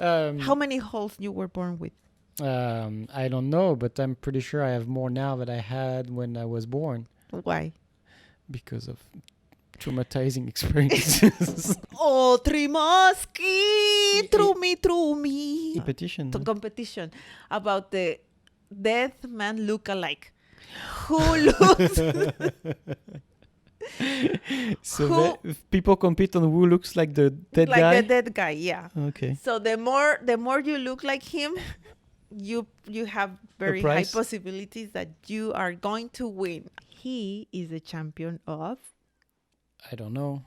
How many holes you were born with? I don't know, but I'm pretty sure I have more now than I had when I was born Why? because of traumatizing experiences. Oh, Trimoski! True me. Petition. Competition about the dead man look-alike. Who looks... So people compete on who looks like the dead like guy? the dead guy, yeah. Okay. So the more you look like him, you have very high prize? possibilities that you are going to win. He is the champion of I don't know.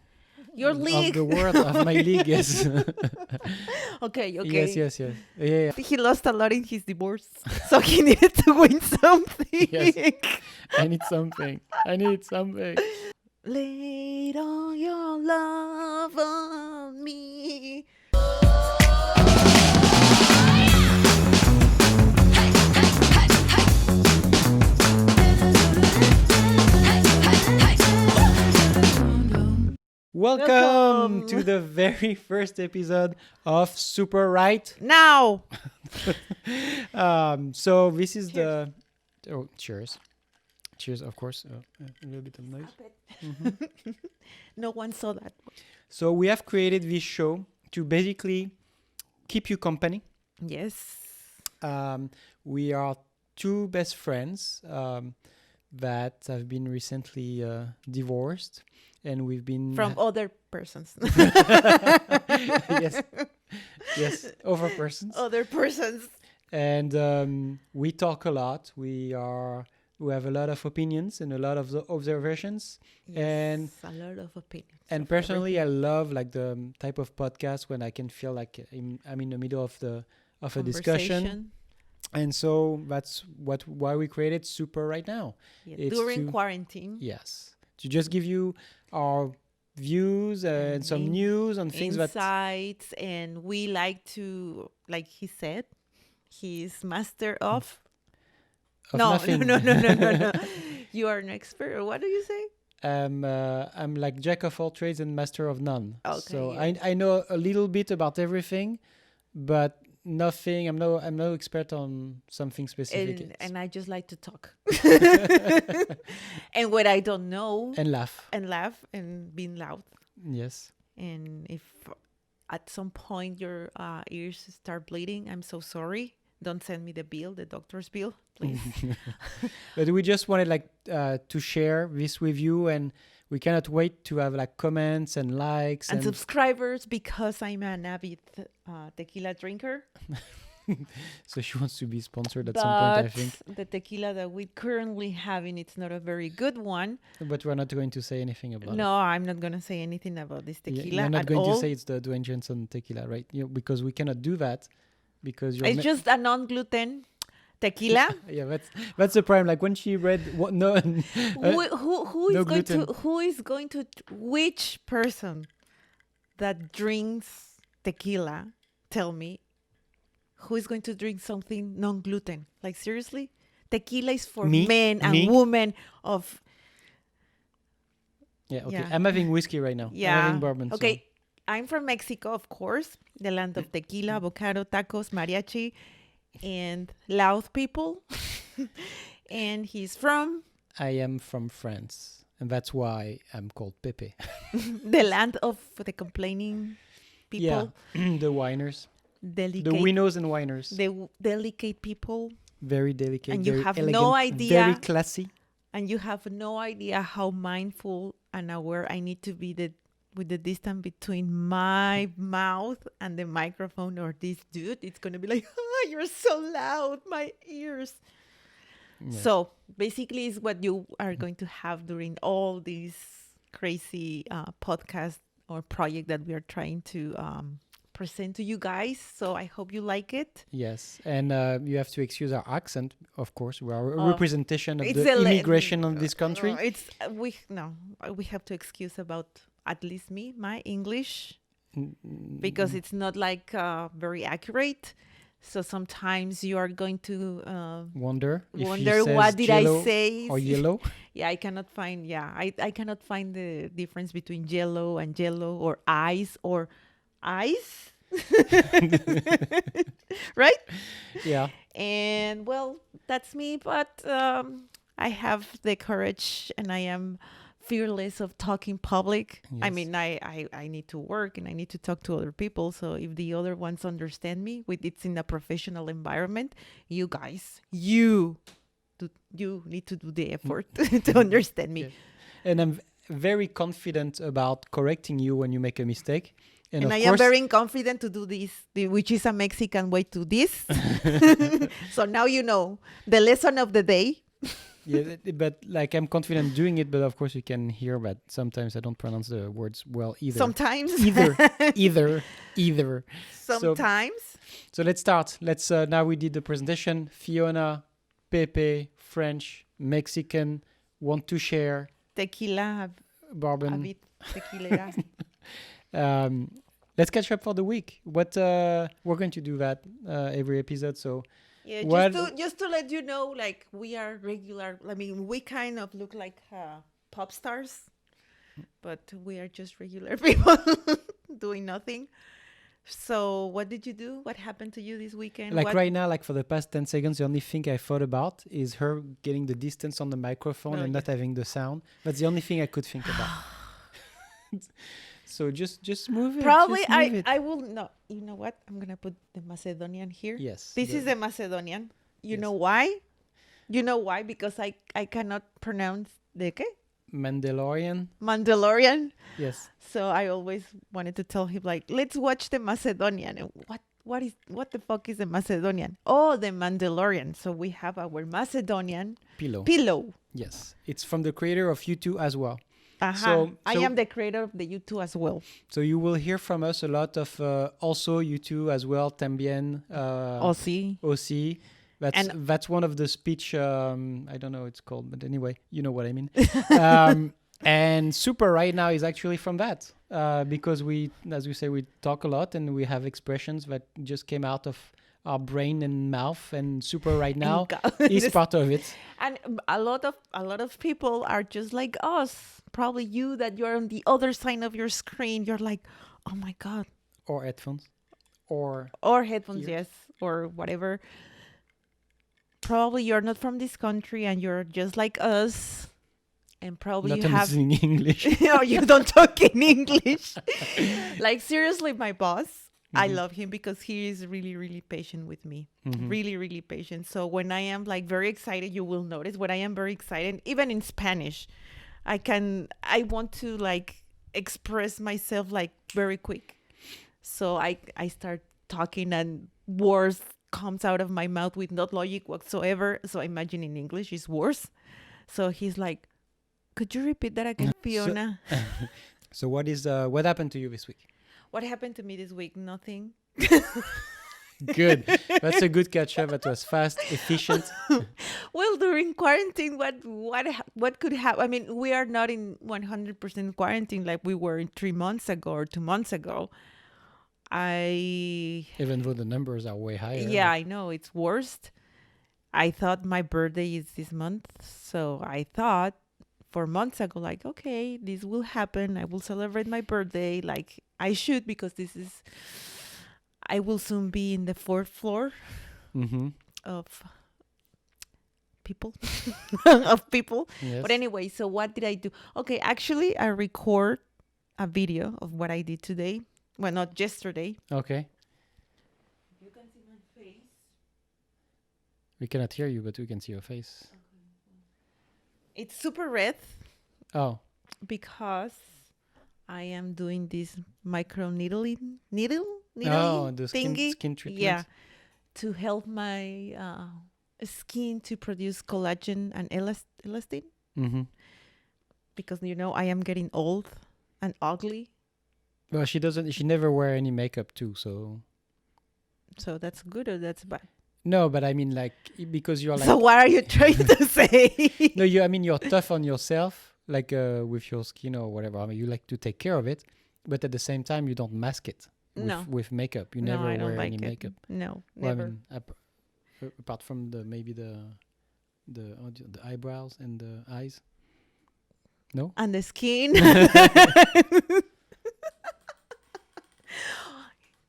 your Of league. the world, of my league, yes. Okay. Yes. Yeah. He lost a lot in his divorce, so he needed to win something. Yes. I need something. Lay down your love on me. Welcome to the very first episode of Super Right. Now. So this is the... Oh, cheers. Cheers, of course. A little bit of noise. Mm-hmm. No one saw that. So we have created this show to basically keep you company. Yes. We are two best friends that have been recently divorced. And we've been... From other persons. Yes, over persons. Other persons. And we talk a lot. We have a lot of opinions and a lot of observations. Yes, and a lot of opinions. And personally, I love like the type of podcast when I can feel like I'm in the middle of a discussion. And so that's why we created Super Right Now. Yeah, during quarantine. Yes. To just give you our views and some news on things insights, and we like to, like he said, he's master of nothing. No. You are an expert, or what do you say? I'm like jack of all trades and master of none. Okay, so yeah. I know a little bit about everything, but nothing. I'm no expert on something specific. And I just like to talk. And what I don't know. And laugh. And being loud. Yes. And if at some point your ears start bleeding, I'm so sorry. Don't send me the doctor's bill, please. But we just wanted to share this with you, and we cannot wait to have like comments and likes and subscribers, because I'm an avid tequila drinker. So she wants to be sponsored at some point, I think. The tequila that we currently having, it's not a very good one. But we're not going to say anything about it. No, I'm not going to say anything about this tequila. You're not going to say it's the Dwayne Johnson tequila, right? Because we cannot do that. Because it's just a non-gluten tequila. Yeah, that's the problem. Like when she read which person that drinks tequila, tell me, who is going to drink something non-gluten? Like, seriously? Tequila is for men and women of... Yeah, okay. Yeah. I'm having whiskey right now. Yeah. I'm having bourbon. Okay. So. I'm from Mexico, of course. The land of tequila, avocado, tacos, mariachi, and loud people. And he's from... I am from France. And that's why I'm called Pepe. The land of the complaining people. Yeah, the whiners. Delicate, the winos and whiners. The delicate people. Very delicate. And you have elegant, no idea. Very classy. And you have no idea how mindful and aware I need to be with the distance between my mouth and the microphone, or this dude. It's going to be like, oh, you're so loud, my ears. Yeah. So basically it's what you are going to have during all these crazy podcast or project that we are trying to present to you guys. So I hope you like it. Yes. And you have to excuse our accent, of course. We are a representation of the immigration of this country. We have to excuse about, at least me, my English, because it's not like very accurate. So sometimes you are going to wonder what did I say, or yellow. Yeah, I cannot find. Yeah, I cannot find the difference between yellow and yellow, or ice or ice. Right? Yeah. And well, that's me. But I have the courage and I am fearless of talking public. I Yes. mean, I need to work and I need to talk to other people. So if the other ones understand me, with it's in a professional environment, you guys, you need to do the effort to understand me. Yes. And I'm very confident about correcting you when you make a mistake. And of I am course, very confident to do this, which is a Mexican way to this. So now you know the lesson of the day. yeah, but like I'm confident doing it, but of course you can hear that sometimes I don't pronounce the words well either. Sometimes. Either. Sometimes. So let's start. Let's now we did the presentation. Fiona, Pepe, French, Mexican, want to share, Tequila, bourbon. avid, tequila. Let's catch up for the week. What we're going to do that every episode. So Yeah, what- just to let you know, like we are regular. I mean, we kind of look like pop stars, but we are just regular people doing nothing. So, what did you do? What happened to you this weekend? like What- right now, like for the past 10 seconds, the only thing I thought about is her getting the distance on the microphone Oh, and not having the sound. That's the only thing I could think about. So just move it. Probably just move it. I will no. You know what? I'm gonna put the Macedonian here. Yes. This is the Macedonian. You Yes. know why? You know why? Because I cannot pronounce the ¿qué? Mandalorian. Mandalorian. Yes. So I always wanted to tell him like, let's watch the Macedonian. And what the fuck is the Macedonian? Oh, the Mandalorian. So we have our Macedonian pillow. Yes. It's from the creator of U2 as well. Uh-huh. I so- am the creator of the U2 as well. So you will hear from us a lot of also U2 as well, Tambien, Aussie. OC. That's one of the speech, I don't know what it's called, but anyway, you know what I mean. And Super right now is actually from that because we, as we say, we talk a lot and we have expressions that just came out of our brain and mouth, and Super right now is part of it. And a lot of people are just like us. Probably you that you're on the other side of your screen. You're like, oh my God. Or headphones. Or Headphones, ears. yes. Or whatever. Probably you're not from this country and you're just like us. And probably not you have... understanding English. No, you don't talk in English. Like, seriously, my boss, I Mhm. love him because he is really, really patient with me. Mhm. Really, really patient. So when I am like very excited, you will notice when I am very excited, even in Spanish, I want to like express myself like very quick. So I start talking and words comes out of my mouth with not logic whatsoever. So I imagine in English is worse. So he's like, could you repeat that again, Fiona? So what happened to you this week? What happened to me this week? Nothing. Good. That's a good catch up. That was fast, efficient. Well, during quarantine, what could happen? I mean, we are not in 100% quarantine like we were in 3 months ago or 2 months ago. Even though the numbers are way higher. Yeah, I know it's worst. I thought my birthday is this month, so I thought 4 months ago, like, okay, this will happen. I will celebrate my birthday, like I should, because I will soon be in the 4th floor Mm-hmm. of people, of people. Yes. But anyway, so what did I do? Okay, actually, I record a video of what I did today. Well, not yesterday. Okay. You can see my face. We cannot hear you, but we can see your face. It's super red Oh. because I am doing this micro needling Oh, the thingy. skin treatment. Yeah, to help my skin to produce collagen and elastin. Mm-hmm. Because I am getting old and ugly. Well, she never wear any makeup too, so. So that's good or that's bad? No, but I mean, like, because you're like. So what are you trying to say? No, you're tough on yourself, like with your skin or whatever. I mean, you like to take care of it, but at the same time, you don't mask it with makeup. You No, never I don't wear like any it. makeup. No, Well, I never. mean, apart from the eyebrows and the eyes. No. And the skin.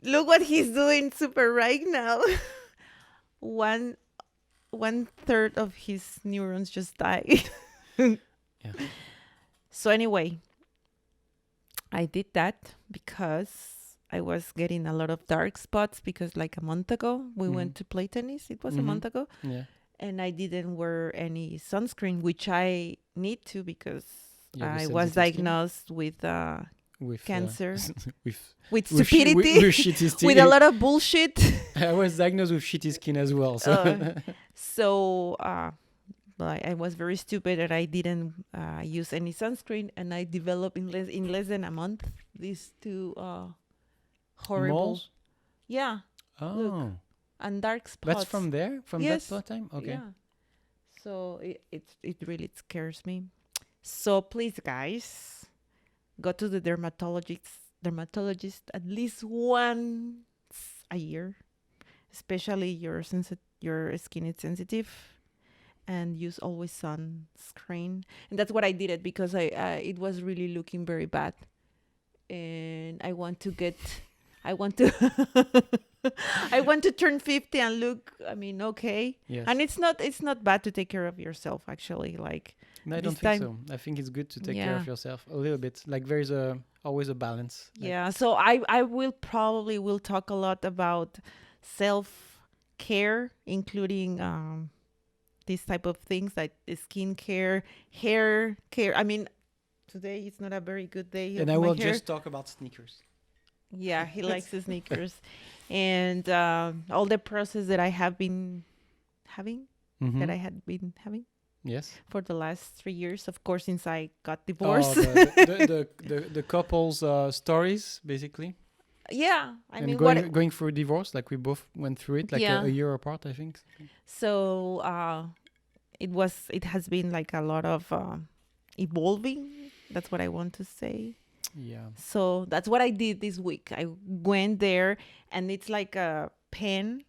Look what he's doing super right now. One third of his neurons just died. Yeah. So anyway, I did that because I was getting a lot of dark spots because like a month ago we went to play tennis. It was a month ago. Yeah. And I didn't wear any sunscreen, which I need to because I was sensitive skin? diagnosed with With cancer, with stupidity, with shitty skin. with a lot of bullshit. I was diagnosed with shitty skin as well. So I was very stupid and I didn't use any sunscreen, and I developed in less than a month these two horrible, moles? yeah, Oh, look, and dark spots. that's from there, from Yes. that time. Okay. Yeah. So it really scares me. So please, guys, go to the dermatologist at least once a year, especially your skin is sensitive, and use always sunscreen. And that's what I did it because it was really looking very bad, and I want to I want to turn 50 and look, okay. Yes. And it's not bad to take care of yourself, actually. Like, No, I don't think so. I think it's good to take care of yourself a little bit. Like there's always a balance. Yeah. So I will talk a lot about self-care, including these type of things like skin care, hair care. Today it's not a very good day. And I will just talk about sneakers. Yeah, he likes the sneakers. And all the process that I have been having, that I had been having. Yes. For the last 3 years, of course, since I got divorced. The couple's stories, basically. Yeah, going through a divorce, like we both went through it, like a year apart, I think. So it has been like a lot of evolving. That's what I want to say. Yeah. So that's what I did this week. I went there, and it's like a pen,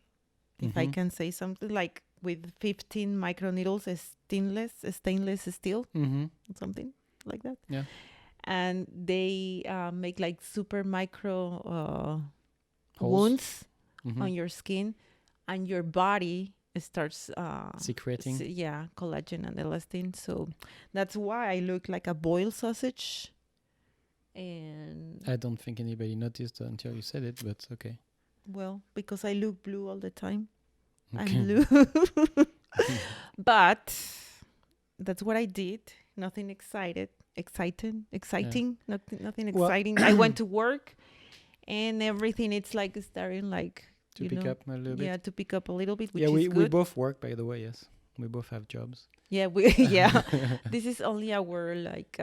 if I can say something, like with 15 micro needles, stainless steel, something like that. Yeah. And they make like super micro wounds on your skin, and your body starts secreting. Collagen and elastin. So that's why I look like a boiled sausage. And I don't think anybody noticed until you said it, but okay. Well, because I look blue all the time. Okay. I'm blue. But that's what I did. Nothing exciting. Nothing exciting. I went to work, and everything. It's like starting like to pick up a little bit. Yeah, to pick up a little bit. Which is good. We both work, by the way. Yes, we both have jobs. Yeah, This is only our like.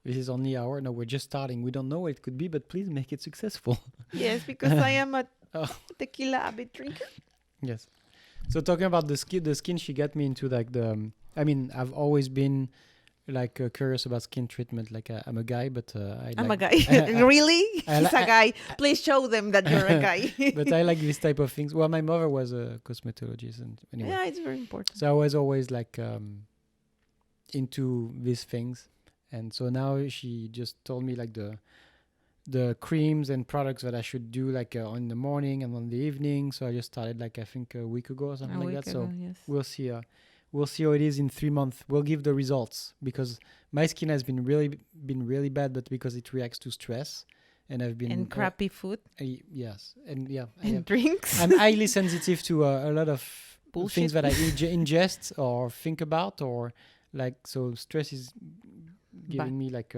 This is only our. No, we're just starting. We don't know what it could be, but please make it successful. Yes, because I am a tequila avid drinker. Yes. So talking about the skin, she got me into like I've always been like curious about skin treatment. Like I'm a guy, but I'm a guy. Really? He's a guy. Please show them that you're a guy. But I like this type of things. Well, my mother was a cosmetologist, and anyway. Yeah, it's very important. So I was always like into these things, and so now she just told me like the creams and products that I should do like in the morning and on the evening. So I just started like I think a week ago or something like that. So yes. We'll see how it is in 3 months. We'll give the results, because my skin has been really bad, but because it reacts to stress, and I've been crappy food. Yes, and drinks. I'm highly sensitive to a lot of bullshit things that I ingest or think about, or like, so stress is giving me like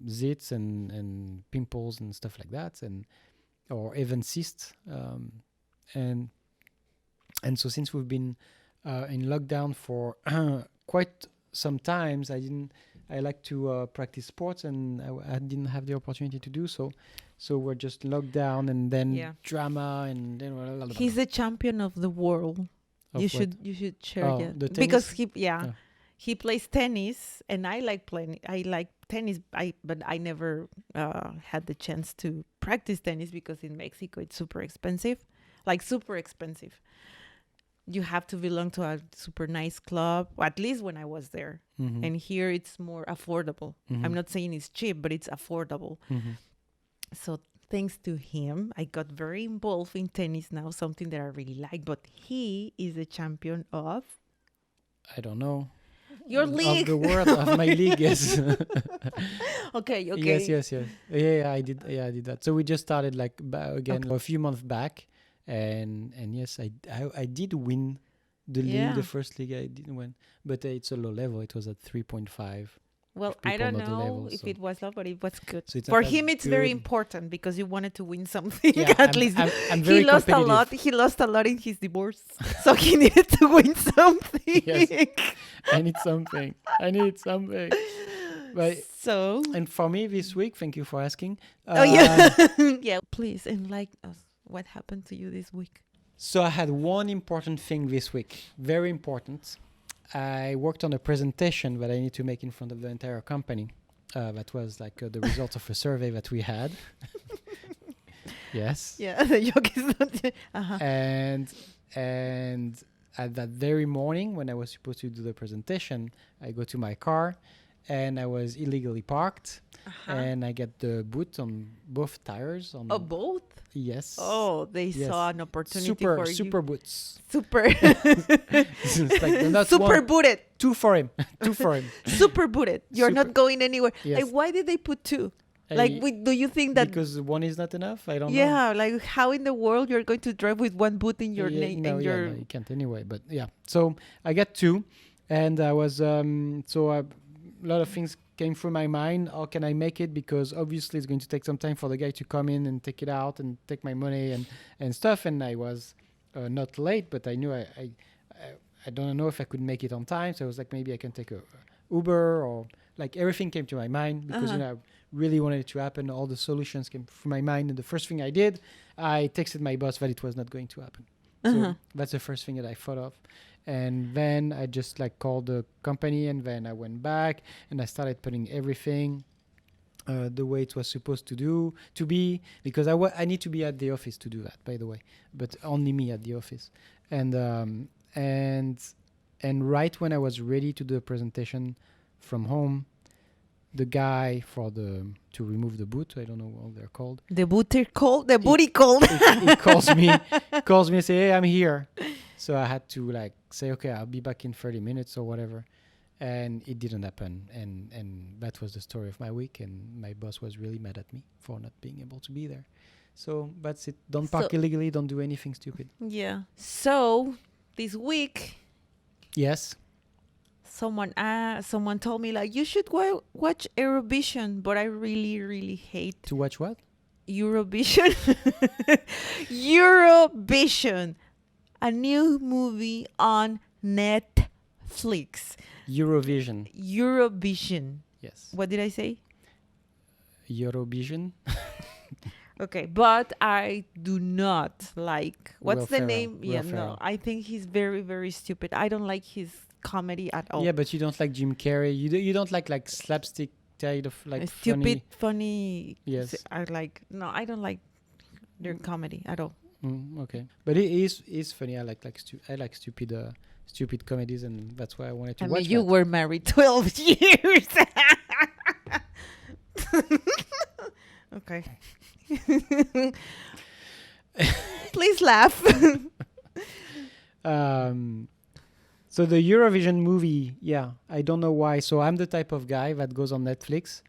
zits and pimples and stuff like that, or even cysts, and so since we've been in lockdown for quite some times, I like to practice sports, and I didn't have the opportunity to do so. So we're just locked down, and then drama, and then he's the champion of the world. You should share that, because he plays tennis, and I like tennis. But I never had the chance to practice tennis, because in Mexico it's super expensive. You have to belong to a super nice club, or at least when I was there. Mm-hmm. And here it's more affordable. Mm-hmm. I'm not saying it's cheap, but it's affordable. Mm-hmm. So thanks to him, I got very involved in tennis now, something that I really like. But he is the champion of I don't know. your league. Of the world, of my league, yes. Okay. Yes. Yeah, I did. Yeah, I did that. So we just started like again a few months back, and yes, I did win the league. The first league I didn't win, but it's a low level. It was at 3.5. Well, I don't know if it was low, but it was good. So for him, it's very important because you wanted to win something. At least I'm very he lost a lot. He lost a lot in his divorce, so he needed to win something. Yes, I need something. But and for me this week, thank you for asking. Yeah. Please enlighten us. What happened to you this week? So I had one important thing this week, very important. I worked on a presentation that I need to make in front of the entire company. That was like the result of a survey that we had. Yes. Yeah, the joke is not. And at that very morning, when I was supposed to do the presentation, I go to my car, and I was illegally parked, and I get the boot on both tires. On both? Yes. Oh, they saw an opportunity for you. Super boots. Super. Like, super booted. Two for him. Super booted. You're not going anywhere. Yes. Like, why did they put two? Do you think that... Because one is not enough? I don't know. Yeah, like how in the world you're going to drive with one boot in your name? No, you can't anyway. But yeah, so I got two, and I was a lot of things came through my mind. How can I make it? Because obviously it's going to take some time for the guy to come in and take it out and take my money and stuff. And I was not late, but I knew I don't know if I could make it on time. So I was like, maybe I can take a Uber, or like everything came to my mind because I really wanted it to happen. All the solutions came through my mind. And the first thing I did, I texted my boss that it was not going to happen. So that's the first thing that I thought of. And then I just like called the company, and then I went back and I started putting everything the way it was supposed to be, because I need to be at the office to do that, by the way, but only me at the office. And right when I was ready to do the presentation from home, the guy to remove the boot, I don't know what they're called. The booty called. He calls me and say, hey, I'm here. So I had to like say, okay, I'll be back in 30 minutes or whatever. And it didn't happen. And that was the story of my week. And my boss was really mad at me for not being able to be there. So that's it. Don't park illegally. Don't do anything stupid. Yeah. So this week. Yes. Someone told me like you should watch Eurovision, but I really, really hate to watch what? Eurovision. Eurovision, a new movie on Netflix. Eurovision. Yes. What did I say? Eurovision. Okay, but I do not like. What's the name? Will Ferrell. No, I think he's very, very stupid. I don't like his comedy at all. Yeah, but you don't like Jim Carrey. You don't like slapstick type of like stupid funny. Yes. I don't like their comedy at all. Okay, but it is funny. I like stupid comedies, and that's why I wanted to watch. You were married 12 years. Okay. Please laugh. So the Eurovision movie, yeah, I don't know why. So I'm the type of guy that goes on Netflix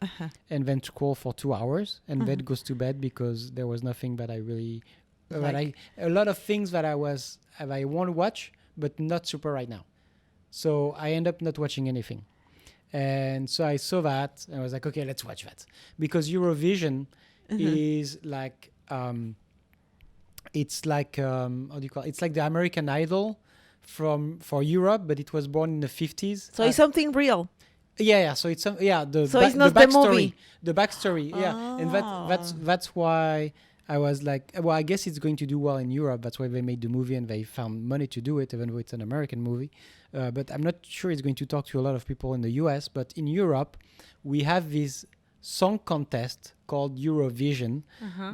and then scroll for 2 hours and then goes to bed because there was nothing that I really, a lot of things that I want to watch, but not super right now. So I end up not watching anything. And so I saw that and I was like, okay, let's watch that. Because Eurovision is like, it's like, how do you call it? It's like the American Idol for Europe, but it was born in the 50s. So it's something real. Yeah. So it's it's not the backstory. movie. The backstory, yeah. And that's why I was like, well, I guess it's going to do well in Europe. That's why they made the movie and they found money to do it, even though it's an American movie. But I'm not sure it's going to talk to a lot of people in the US. But in Europe, we have this song contest called Eurovision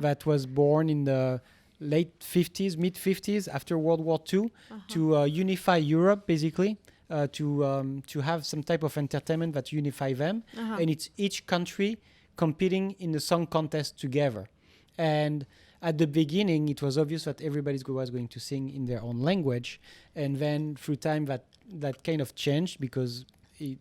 that was born in the late 50s, mid 50s, after World War II, to unify Europe, basically, to have some type of entertainment that unify them. And it's each country competing in the song contest together. And at the beginning, it was obvious that everybody was going to sing in their own language. And then through time, that kind of changed because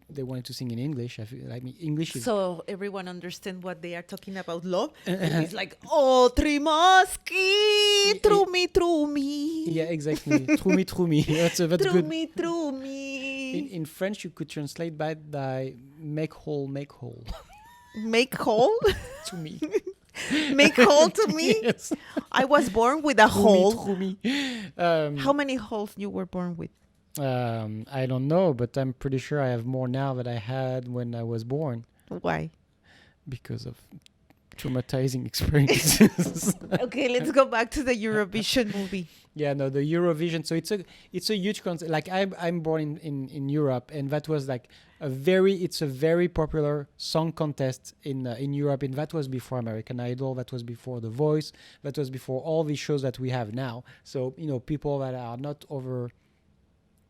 they wanted to sing in English. I mean, English is... So everyone understand what they are talking about love. It's like, oh, Trimoski, through me. Yeah, exactly. True me. That's good. Through me. In French, you could translate by make whole. Make whole? To me. Make whole to me? Yes. I was born with a hole. True me. How many holes you were born with? I don't know, but I'm pretty sure I have more now than I had when I was born. Why? Because of traumatizing experiences. Okay, let's go back to the Eurovision movie. Yeah, no, the Eurovision. So it's a huge concept. Like I'm born in Europe, and that was like it's a very popular song contest in Europe, and that was before American Idol, that was before The Voice, that was before all these shows that we have now. So people that are not over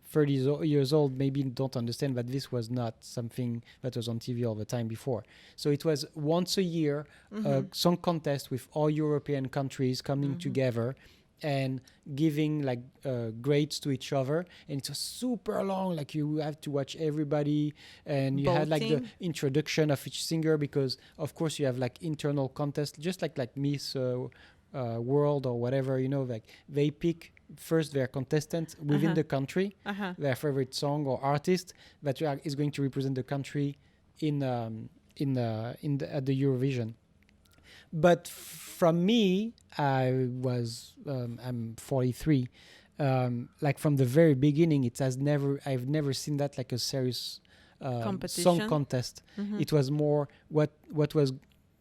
30 years old maybe don't understand that this was not something that was on TV all the time before. So it was once a year a song contest with all European countries coming together and giving like grades to each other, and it was super long. Like you have to watch everybody, and you had like the introduction of each singer, because of course you have like internal contests, just like Miss World or whatever. Like they pick first their contestants within the country, their favorite song or artist that is going to represent the country at the Eurovision. But from me, I'm 43. Like from the very beginning, I've never seen that like a serious song contest. It was more what was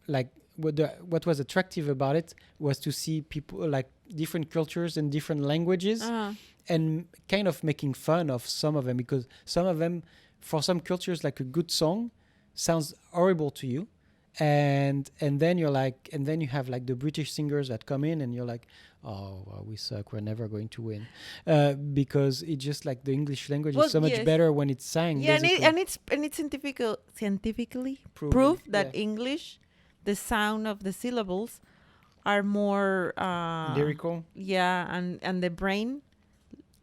like what was attractive about it was to see people like different cultures and different languages, and kind of making fun of some of them, because some of them, for some cultures, like a good song sounds horrible to you. And then you're like, and then you have like the British singers that come in, and you're like, oh, well, we suck, we're never going to win, because it's just like the English language is so much better when it's sang. Yeah, and it's scientifically proved that English, the sound of the syllables are more lyrical. Yeah, and the brain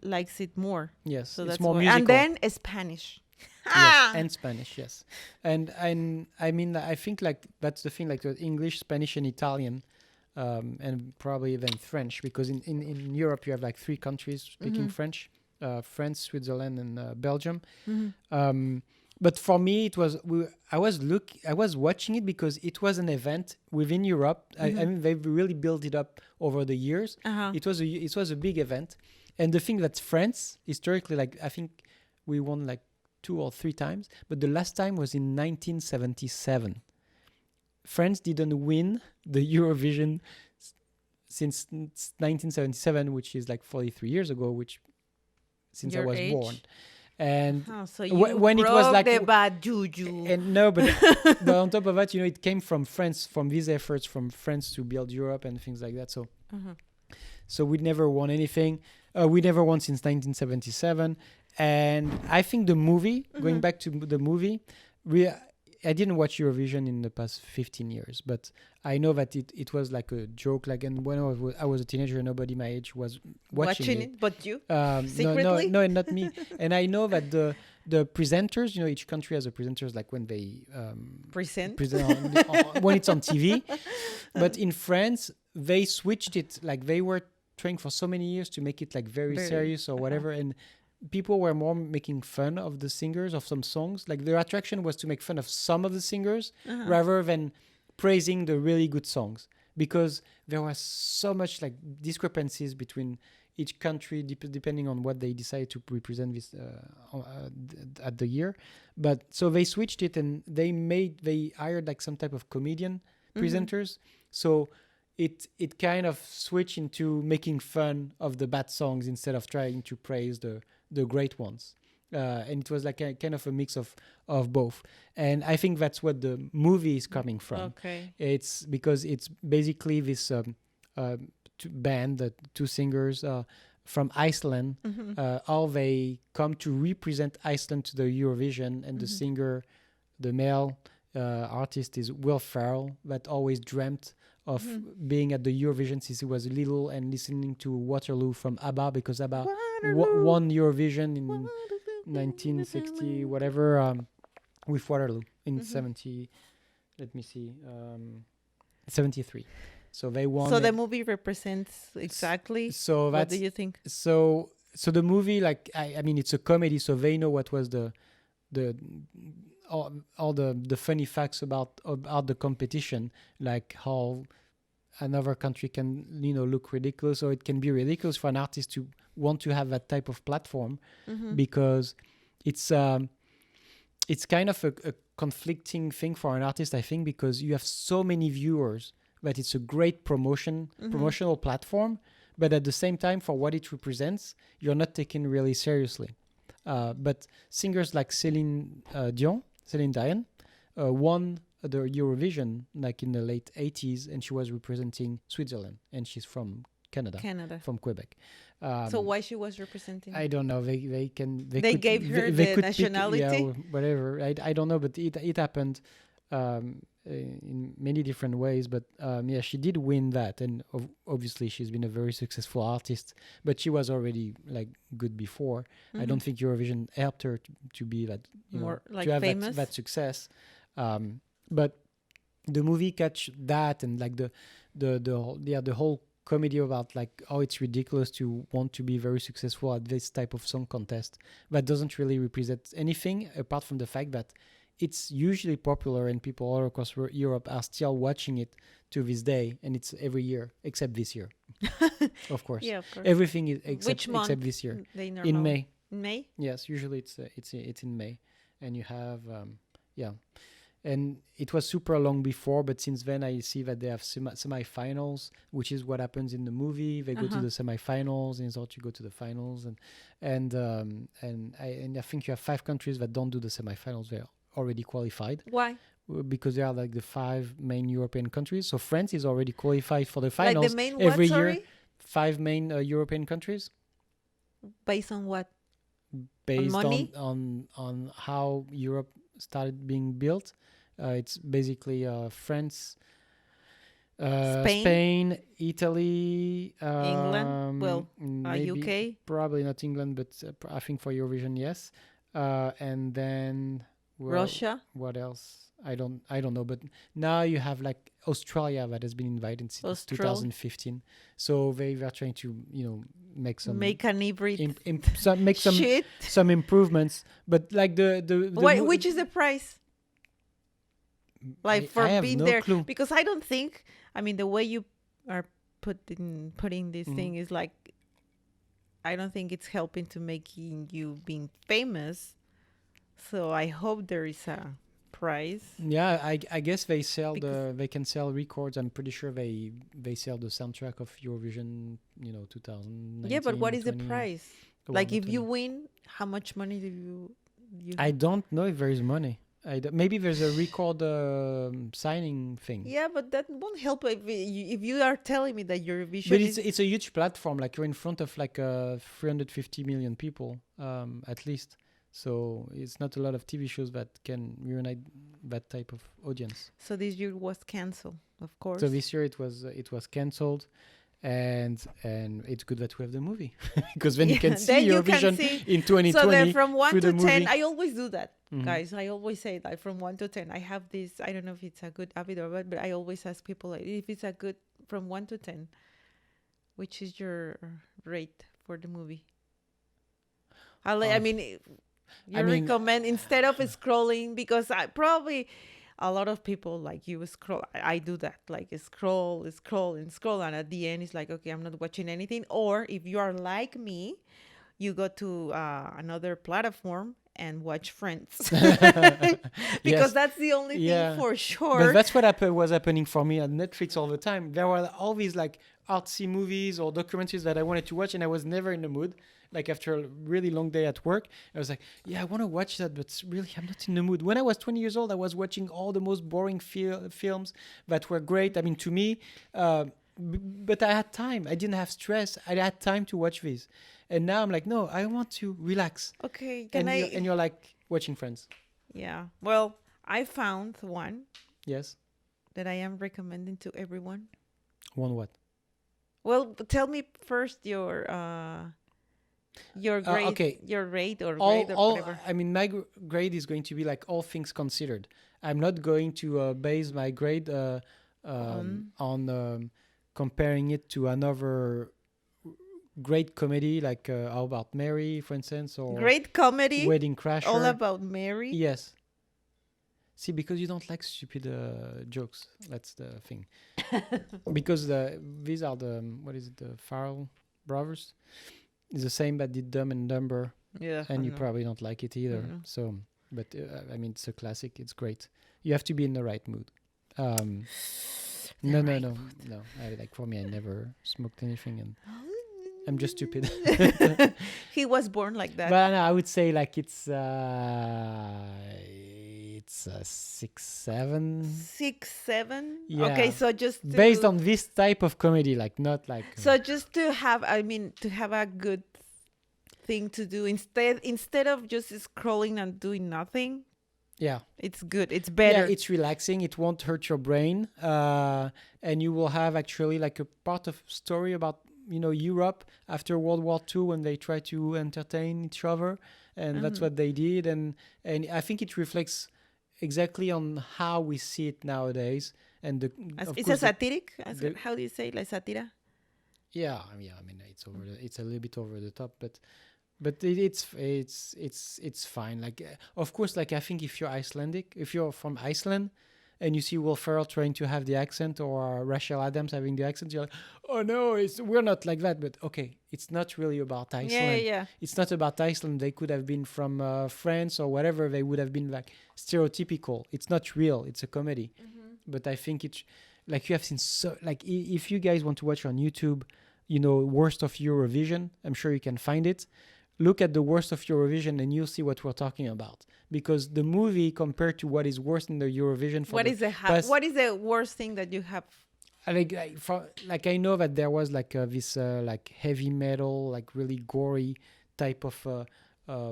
likes it more. Yes, so it's that's more why. musical. And then Spanish. Yes, and Spanish, yes. And I mean, I think like that's the thing, like the English, Spanish, and Italian, and probably then French, because in Europe you have like 3 countries speaking French, France, Switzerland, and Belgium. But for me, it was I was watching it because it was an event within Europe. I mean, they've really built it up over the years. It was a big event, and the thing that France historically, like I think we won like 2 or 3 times, but the last time was in 1977. France didn't win the Eurovision since 1977, which is like 43 years ago, which since Your I was age? born. And so you when it was like the bad juju. And no, but on top of that, it came from France, from these efforts from France to build Europe and things like that. So so we never won anything. We never won since 1977. And I think the movie, going back to the movie, I didn't watch Eurovision in the past 15 years, but I know that it was like a joke. Like, and when I was a teenager, nobody my age was watching it. But you? Secretly? No, not me. And I know that the presenters, each country has a presenters, like when they present when it's on TV. But in France, they switched it. Like they were trying for so many years to make it like very serious or whatever, and people were more making fun of the singers of some songs. Like their attraction was to make fun of some of the singers rather than praising the really good songs, because there was so much like discrepancies between each country depending on what they decided to represent this at the year. But so they switched it, and they hired like some type of comedian presenters. So it kind of switched into making fun of the bad songs instead of trying to praise the great ones. And it was like a kind of a mix of both. And I think that's what the movie is coming from. Okay. It's because it's basically this band, the 2 singers from Iceland, how they come to represent Iceland to the Eurovision, and the singer, the male artist, is Will Ferrell, that always dreamt of being at the Eurovision since he was little and listening to Waterloo from ABBA, because ABBA won Eurovision in 1960 whatever, with Waterloo in 73. So they won. So the movie represents exactly. So what do you think? So the movie, like, I mean, it's a comedy, so they know what was the all the funny facts about the competition, like how another country can, look ridiculous, or it can be ridiculous for an artist to want to have that type of platform, because it's kind of a conflicting thing for an artist, I think, because you have so many viewers that it's a great promotional platform, but at the same time, for what it represents, you're not taken really seriously. But singers like Celine Dion won the Eurovision like in the late 80s, and she was representing Switzerland, and she's from Canada. From Quebec. So why she was representing? I don't know. They gave her the nationality? Whatever. I don't know, but it happened in many different ways. But she did win that, and obviously she's been a very successful artist. But she was already like good before. I don't think Eurovision helped her to be that more like to have famous. that success. But the movie catch that, and like the whole comedy about like, oh, it's ridiculous to want to be very successful at this type of song contest, that doesn't really represent anything apart from the fact that it's usually popular and people all across Europe are still watching it to this day, and it's every year except this year. Of course. Yeah, of course. Everything is except this year. In May. May? Yes, usually it's in May, and you have and it was super long before, but since then I see that they have semi-finals, which is what happens in the movie. They go to the semi-finals, and so you go to the finals, and I think you have 5 countries that don't do the semi-finals. They're already qualified. Why? Because they are like the 5 main European countries. So France is already qualified for the finals. Like the main every what, year. 5 main European countries. Based on what? Based on money? on how Europe started being built. It's basically France, Spain, Italy, England. Well, UK. Probably not England, but I think for Eurovision, yes. And then Russia. What else? I don't know. But now you have like Australia that has been invited since 2015. So they were trying to make an hybrid, some improvements. But like which is the price? Like for being no there, clue. Because I don't think, the way you are putting this thing is like, I don't think it's helping to making you being famous. So I hope there is a prize. Yeah, I guess they sell they can sell records. I'm pretty sure they sell the soundtrack of Eurovision, 2019. Yeah, but what is the prize? Like if you win, how much money do you I don't know if there is money. Maybe there's a record signing thing. Yeah, but that won't help if you are telling me that Eurovision. But it's a huge platform. Like you're in front of like 350 million people at least. So it's not a lot of TV shows that can reunite that type of audience. So this year was cancelled, of course. So this year it was cancelled. And it's good that we have the movie because then you can see Eurovision in 2020. So then from 1 to 10, I always do that, Mm-hmm. guys. I always say that from 1 to 10. I have this, I don't know if it's a good habit or what, but I always ask people like, if it's a good, from 1 to 10, which is your rate for the movie? You recommend instead of scrolling, because I probably... A lot of people like you scroll. I do that, like scroll, and at the end it's like, okay, I'm not watching anything. Or if you are like me, you go to another platform and watch Friends, because that's the only thing for sure. But that's what was happening for me on Netflix all the time. There were all these like artsy movies or documentaries that I wanted to watch, and I was never in the mood. Like after a really long day at work, I was like, yeah, I want to watch that, but really I'm not in the mood. When I was 20 years old, I was watching all the most boring films that were great. I mean, to me, but I had time. I didn't have stress. I had time to watch this. And now I'm like, no, I want to relax. Okay. And you're like watching Friends. Yeah. Well, I found one. Yes. that I am recommending to everyone? One what? Well, tell me first your grade, Okay. your rate or All, grade or all. whatever. I mean, my grade is going to be like all things considered. I'm not going to base my grade on comparing it to another great comedy like How About Mary, for instance, or Great comedy, Wedding Crasher. all about Mary. Yes. See, because you don't like stupid jokes. That's the thing. Because these are the what is it? The Farrell brothers. It's the same that did Dumb and Dumber, Yeah, and I you know. probably don't like it either. Mhm. So, but I mean, it's a classic. It's great. You have to be in the right mood. No. Like for me, I never smoked anything, and I'm just stupid. He was born like that. But no, I would say like it's a 6, 7. 6, 7. Yeah. Okay, so just Based on this type of comedy, like not like. So just to have, I mean, to have a good thing to do instead of just scrolling and doing nothing. Yeah. It's good. It's better. Yeah, it's relaxing. It won't hurt your brain, and you will have actually like a part of story about Europe after World War II when they try to entertain each other, and that's what they did, and I think it reflects exactly on how we see it nowadays. And it's a satiric. How do you say la satira? Yeah, I mean it's a little bit over the top, but it's fine. Like of course, like I think if you're Icelandic, if you're from Iceland, and you see Will Ferrell trying to have the accent or Rachel Adams having the accent, you're like, oh no, we're not like that. But okay, it's not really about Iceland. Yeah. It's not about Iceland. They could have been from France or whatever. They would have been like stereotypical. It's not real. It's a comedy. But I think it's like you have seen if you guys want to watch on YouTube, worst of Eurovision, I'm sure you can find it. Look at the worst of Eurovision and you'll see what we're talking about. Because the movie compared to what is worse in the Eurovision... What is the worst thing that you have? I know that there was like this like heavy metal, like really gory type of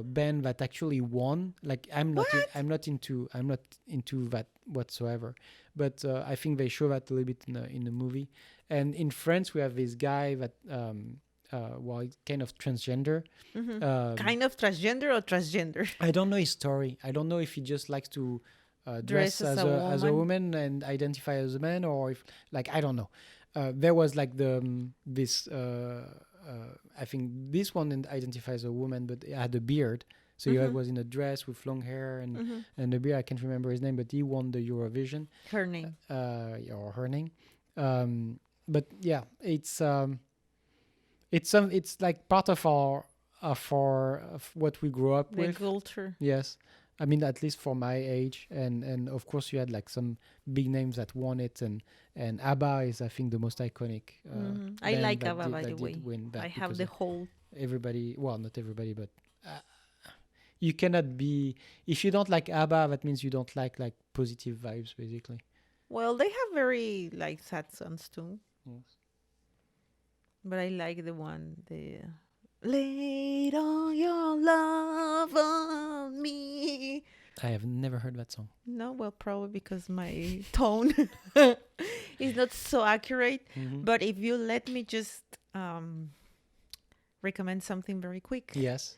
band that actually won. Like I'm not into that whatsoever. But I think they show that a little bit in the movie. And in France, we have this guy that... he's kind of transgender. Kind of transgender or transgender? I don't know his story. I don't know if he just likes to dress as a woman and identify as a man, or if I don't know. There was like this. I think this one identifies as a woman, but he had a beard. So he was in a dress with long hair and a beard. I can't remember his name, but he won the Eurovision. Her name. Or her name. But yeah, it's like part of what we grew up with. The culture. Yes. I mean, at least for my age. And of course, you had like some big names that won it. And ABBA is, I think, the most iconic. I like ABBA, by the way. I have the whole... Everybody, well, not everybody, but you cannot be... If you don't like ABBA, that means you don't like positive vibes, basically. Well, they have very sad songs too. Yes. But I like the one, lay all your love on me. I have never heard that song. No, well, probably because my tone is not so accurate. But if you let me just recommend something very quick. Yes.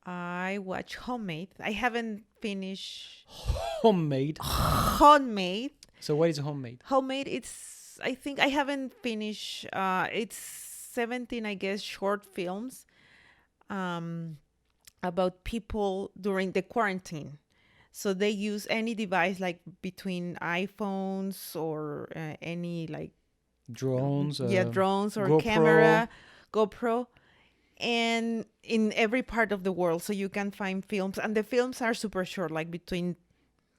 I watch Homemade. I haven't finished... Homemade? Homemade. So what is Homemade? Homemade, I think I haven't finished. It's 17, I guess, short films about people during the quarantine. So they use any device between iPhones or any drones. Drones or GoPro. Camera, GoPro, and in every part of the world. So you can find films, and the films are super short, between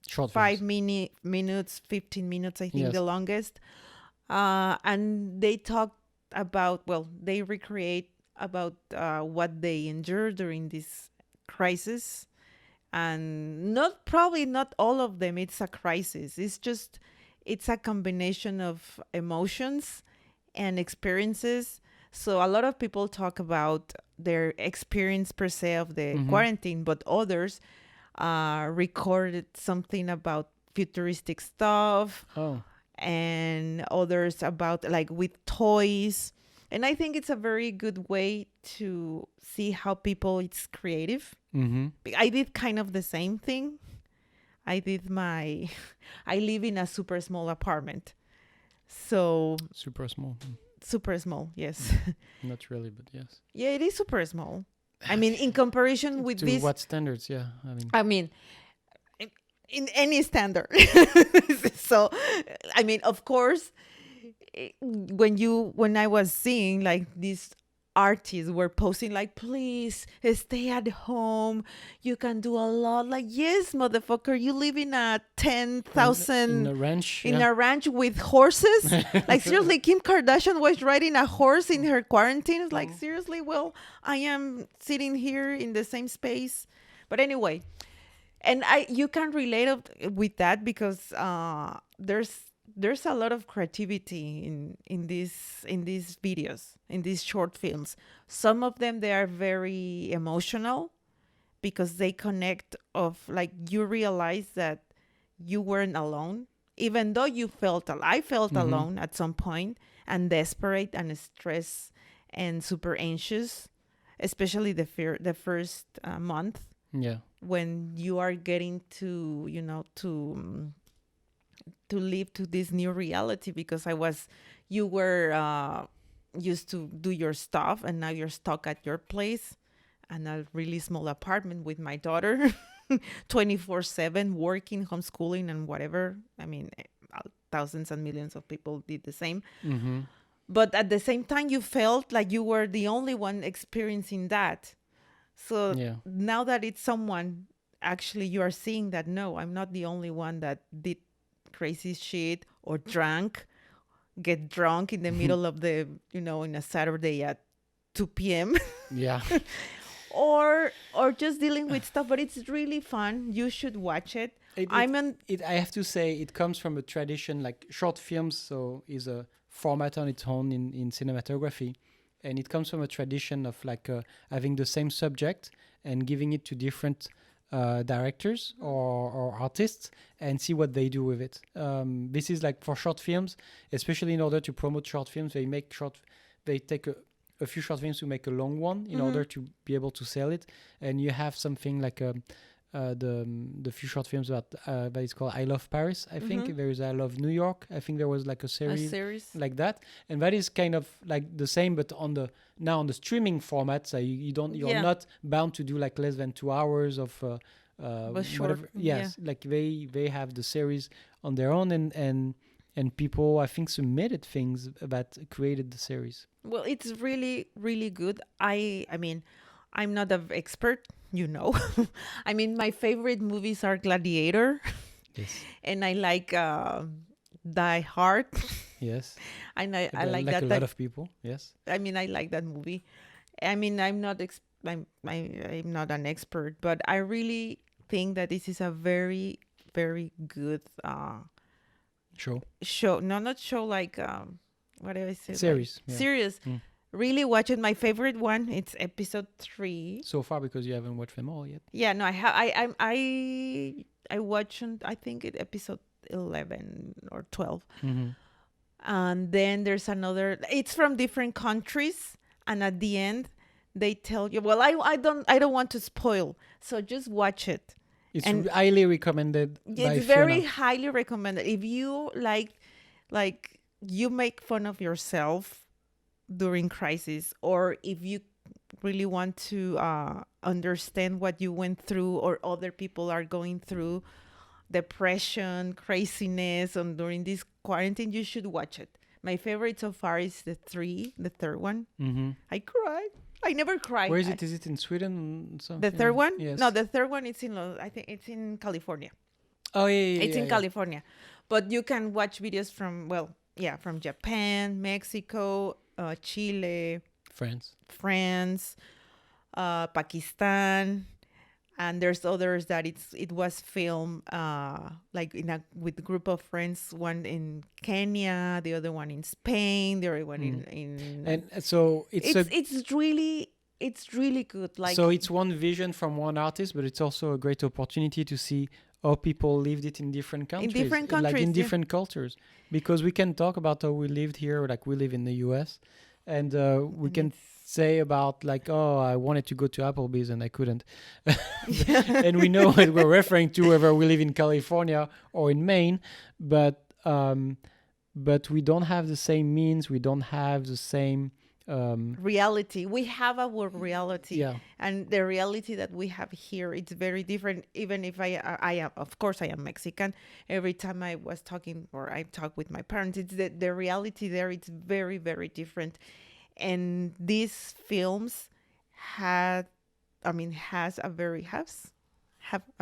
short 5 minutes, 15 minutes, I think, the longest. And they talk about, they recreate about what they endured during this crisis. And probably not all of them, it's a crisis. It's a combination of emotions and experiences. So a lot of people talk about their experience per se of the quarantine, but others recorded something about futuristic stuff. Oh. And others about like with toys. And I think it's a very good way to see how people it's creative. Mm-hmm. I did kind of the same thing. I live in a super small apartment. So Super small. super small, yes. Not really, but yes. Yeah, it is super small. I mean, in comparison with To this, what standards? Yeah, I mean, in any standard. So, I mean, of course, when I was seeing like these artists were posting like, please stay at home, you can do a lot. Like, yes, motherfucker, you live in a 10,000 in a ranch. in a ranch with horses. Like, seriously, Kim Kardashian was riding a horse in her quarantine. It's like, seriously, well, I am sitting here in the same space. But anyway, and you can relate with that because there's a lot of creativity in these videos, in these short films. Some of them, they are very emotional because they connect of like you realize that you weren't alone, even though I felt alone at some point and desperate and stressed and super anxious, especially the first month. Yeah. When you are getting to to live to this new reality, because you were used to do your stuff and now you're stuck at your place and a really small apartment with my daughter 24/7 working, homeschooling and whatever. I mean, thousands and millions of people did the same. Mm-hmm. But at the same time, you felt like you were the only one experiencing that. So now that it's someone, actually you are seeing that, no, I'm not the only one that did crazy shit or get drunk in the middle of the, in a Saturday at 2 p.m. Yeah. or just dealing with stuff. But it's really fun. You should watch it. I have to say, it comes from a tradition, like short films, so is a format on its own in cinematography. And it comes from a tradition of like having the same subject and giving it to different directors or artists and see what they do with it. This is like for short films, especially in order to promote short films, they take a few short films to make a long one in order to be able to sell it. And you have something like the few short films that is called I Love Paris. I think there is I Love New York. I think there was like a series like that, and that is kind of like the same, but on the streaming format. So you're not bound to do like less than 2 hours of whatever. Yes, like they have the series on their own, and people, I think, submitted things that created the series. Well, it's really, really good. I mean, I'm not an expert, I mean, my favorite movies are Gladiator. Yes. And I like Die Hard. Yes. And I like that. A lot of people. Yes. I mean, I like that movie. I mean, I'm not an expert, but I really think that this is a very, very good show. No, not show, like what do I say? Series. Like, series. Really watch it. My favorite one, it's episode 3. So far, because you haven't watched them all yet. Yeah, no, I have. I watched, I think, episode 11 or 12. And then there's another. It's from different countries, and at the end, they tell you. Well, I don't want to spoil, so just watch it. It's highly recommended. It's very highly recommended. If you like you make fun of yourself during crisis, or if you really want to understand what you went through or other people are going through, depression, craziness, and during this quarantine, you should watch it. My favorite so far is the third one. I cried. I never cry. Where is it? Is it in Sweden? The third one? Yes. No, the third one is I think it's in California. Oh, yeah. It's in California. But you can watch videos from Japan, Mexico, Chile, France, Pakistan, and there's others that it was filmed like with a group of friends. One in Kenya, the other one in Spain, the other one in and so it's really good. Like, so it's one vision from one artist, but it's also a great opportunity to see how people lived it in different countries, like in different cultures. Because we can talk about how we lived here, like we live in the US, and we can say about like, oh, I wanted to go to Applebee's and I couldn't. And we know what we're referring to, whether we live in California or in Maine, but we don't have the same means. We don't have the same reality. We have our reality, yeah. And the reality that we have here, it's very different. Even if I am, of course, I am Mexican. Every time I was talking or I talk with my parents, it's the reality there. It's very, very different. And these films have a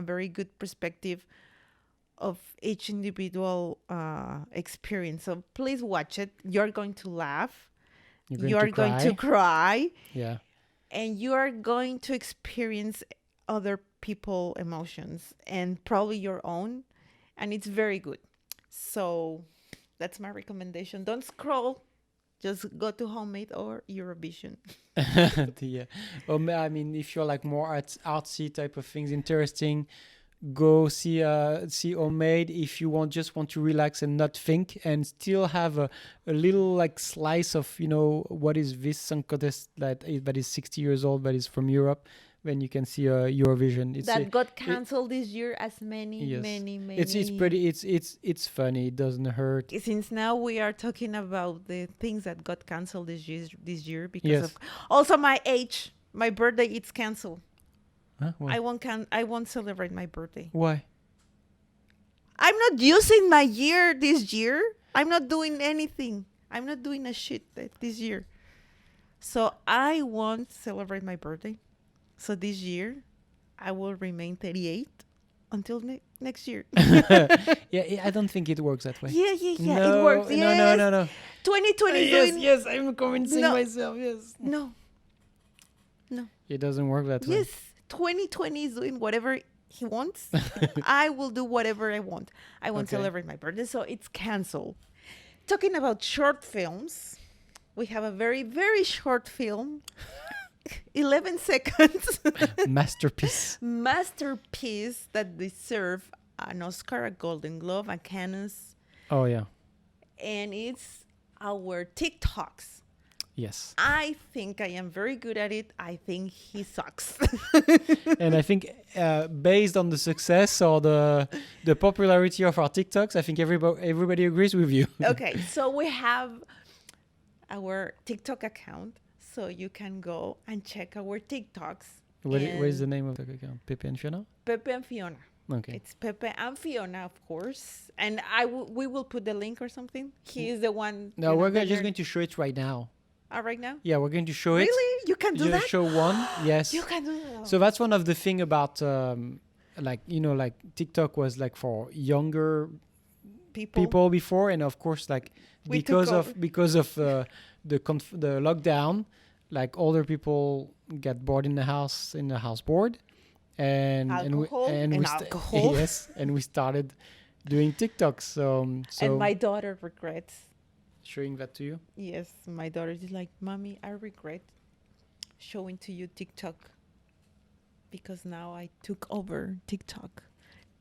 very good perspective of each individual experience. So please watch it. You're going to laugh. You're going to cry. Yeah. And you are going to experience other people's emotions and probably your own. And it's very good. So that's my recommendation. Don't scroll. Just go to Homemade or Eurovision. Yeah. I mean, if you're like more artsy type of things, interesting, go see Homemade. If you just want to relax and not think and still have a little like slice of, what is this song contest that is 60 years old, but is from Europe, then you can see Eurovision. That got cancelled this year, as many. It's funny. It doesn't hurt. Since now we are talking about the things that got cancelled this year because of also my age, my birthday, it's cancelled. Huh? I won't celebrate my birthday. Why? I'm not using my year this year. I'm not doing anything. I'm not doing a shit this year. So I won't celebrate my birthday. So this year, I will remain 38 until next year. Yeah, I don't think it works that way. Yeah. No, it works. Yes. No. 2020 is doing... Yes, I'm convincing myself, yes. No. It doesn't work that way. Yes, 2020 is doing whatever he wants. I will do whatever I want. I won't celebrate my birthday, so it's canceled. Talking about short films, we have a very, very short film. 11 seconds. Masterpiece that deserve an Oscar, a Golden Globe, a Cannes. Oh, yeah. And it's our TikToks. Yes. I think I am very good at it. I think he sucks. And I think based on the success or the popularity of our TikToks, I think everybody agrees with you. Okay, so we have our TikTok account. So you can go and check our TikToks. What is the name of the account? Pepe and Fiona? Pepe and Fiona. Okay. It's Pepe and Fiona, of course. And we will put the link or something. He is the one. No, we're just going to show it right now. Right now? Yeah, we're going to show it. Really? You can do that? Show one? Yes. You can do that. So that's one of the thing about, like TikTok was like for younger people before. And of course, like because of the lockdown, like older people get bored in the house board, and alcohol. Yes, and we started doing TikToks. So and my daughter regrets showing that to you. Yes, my daughter is like, Mommy, I regret showing to you TikTok because now I took over TikTok.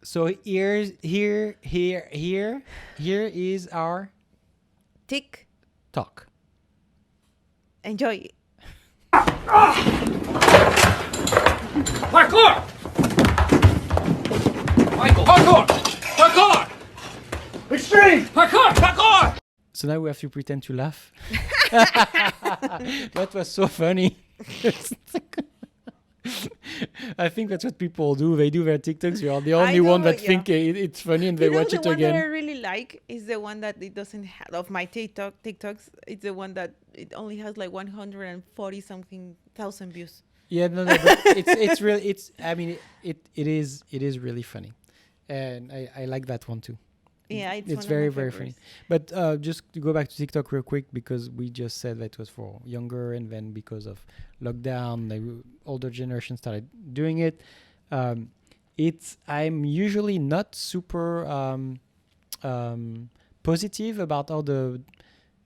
So here is our TikTok. Enjoy it. Parkour! Michael! Parkour! Extreme! Parkour! So now we have to pretend to laugh. That was so funny. I think that's what people do. They do their TikToks. You are the only one that think it's funny and they watch it again. The one that I really like is the one that it doesn't have of my TikToks. It's the one that it only has like 140 something thousand views. Yeah, no, but it's really it is really funny, and I like that one too. Yeah, it's very, very funny. But just to go back to TikTok real quick, because we just said that it was for younger, and then because of lockdown, the older generation started doing it. I'm usually not super positive about how the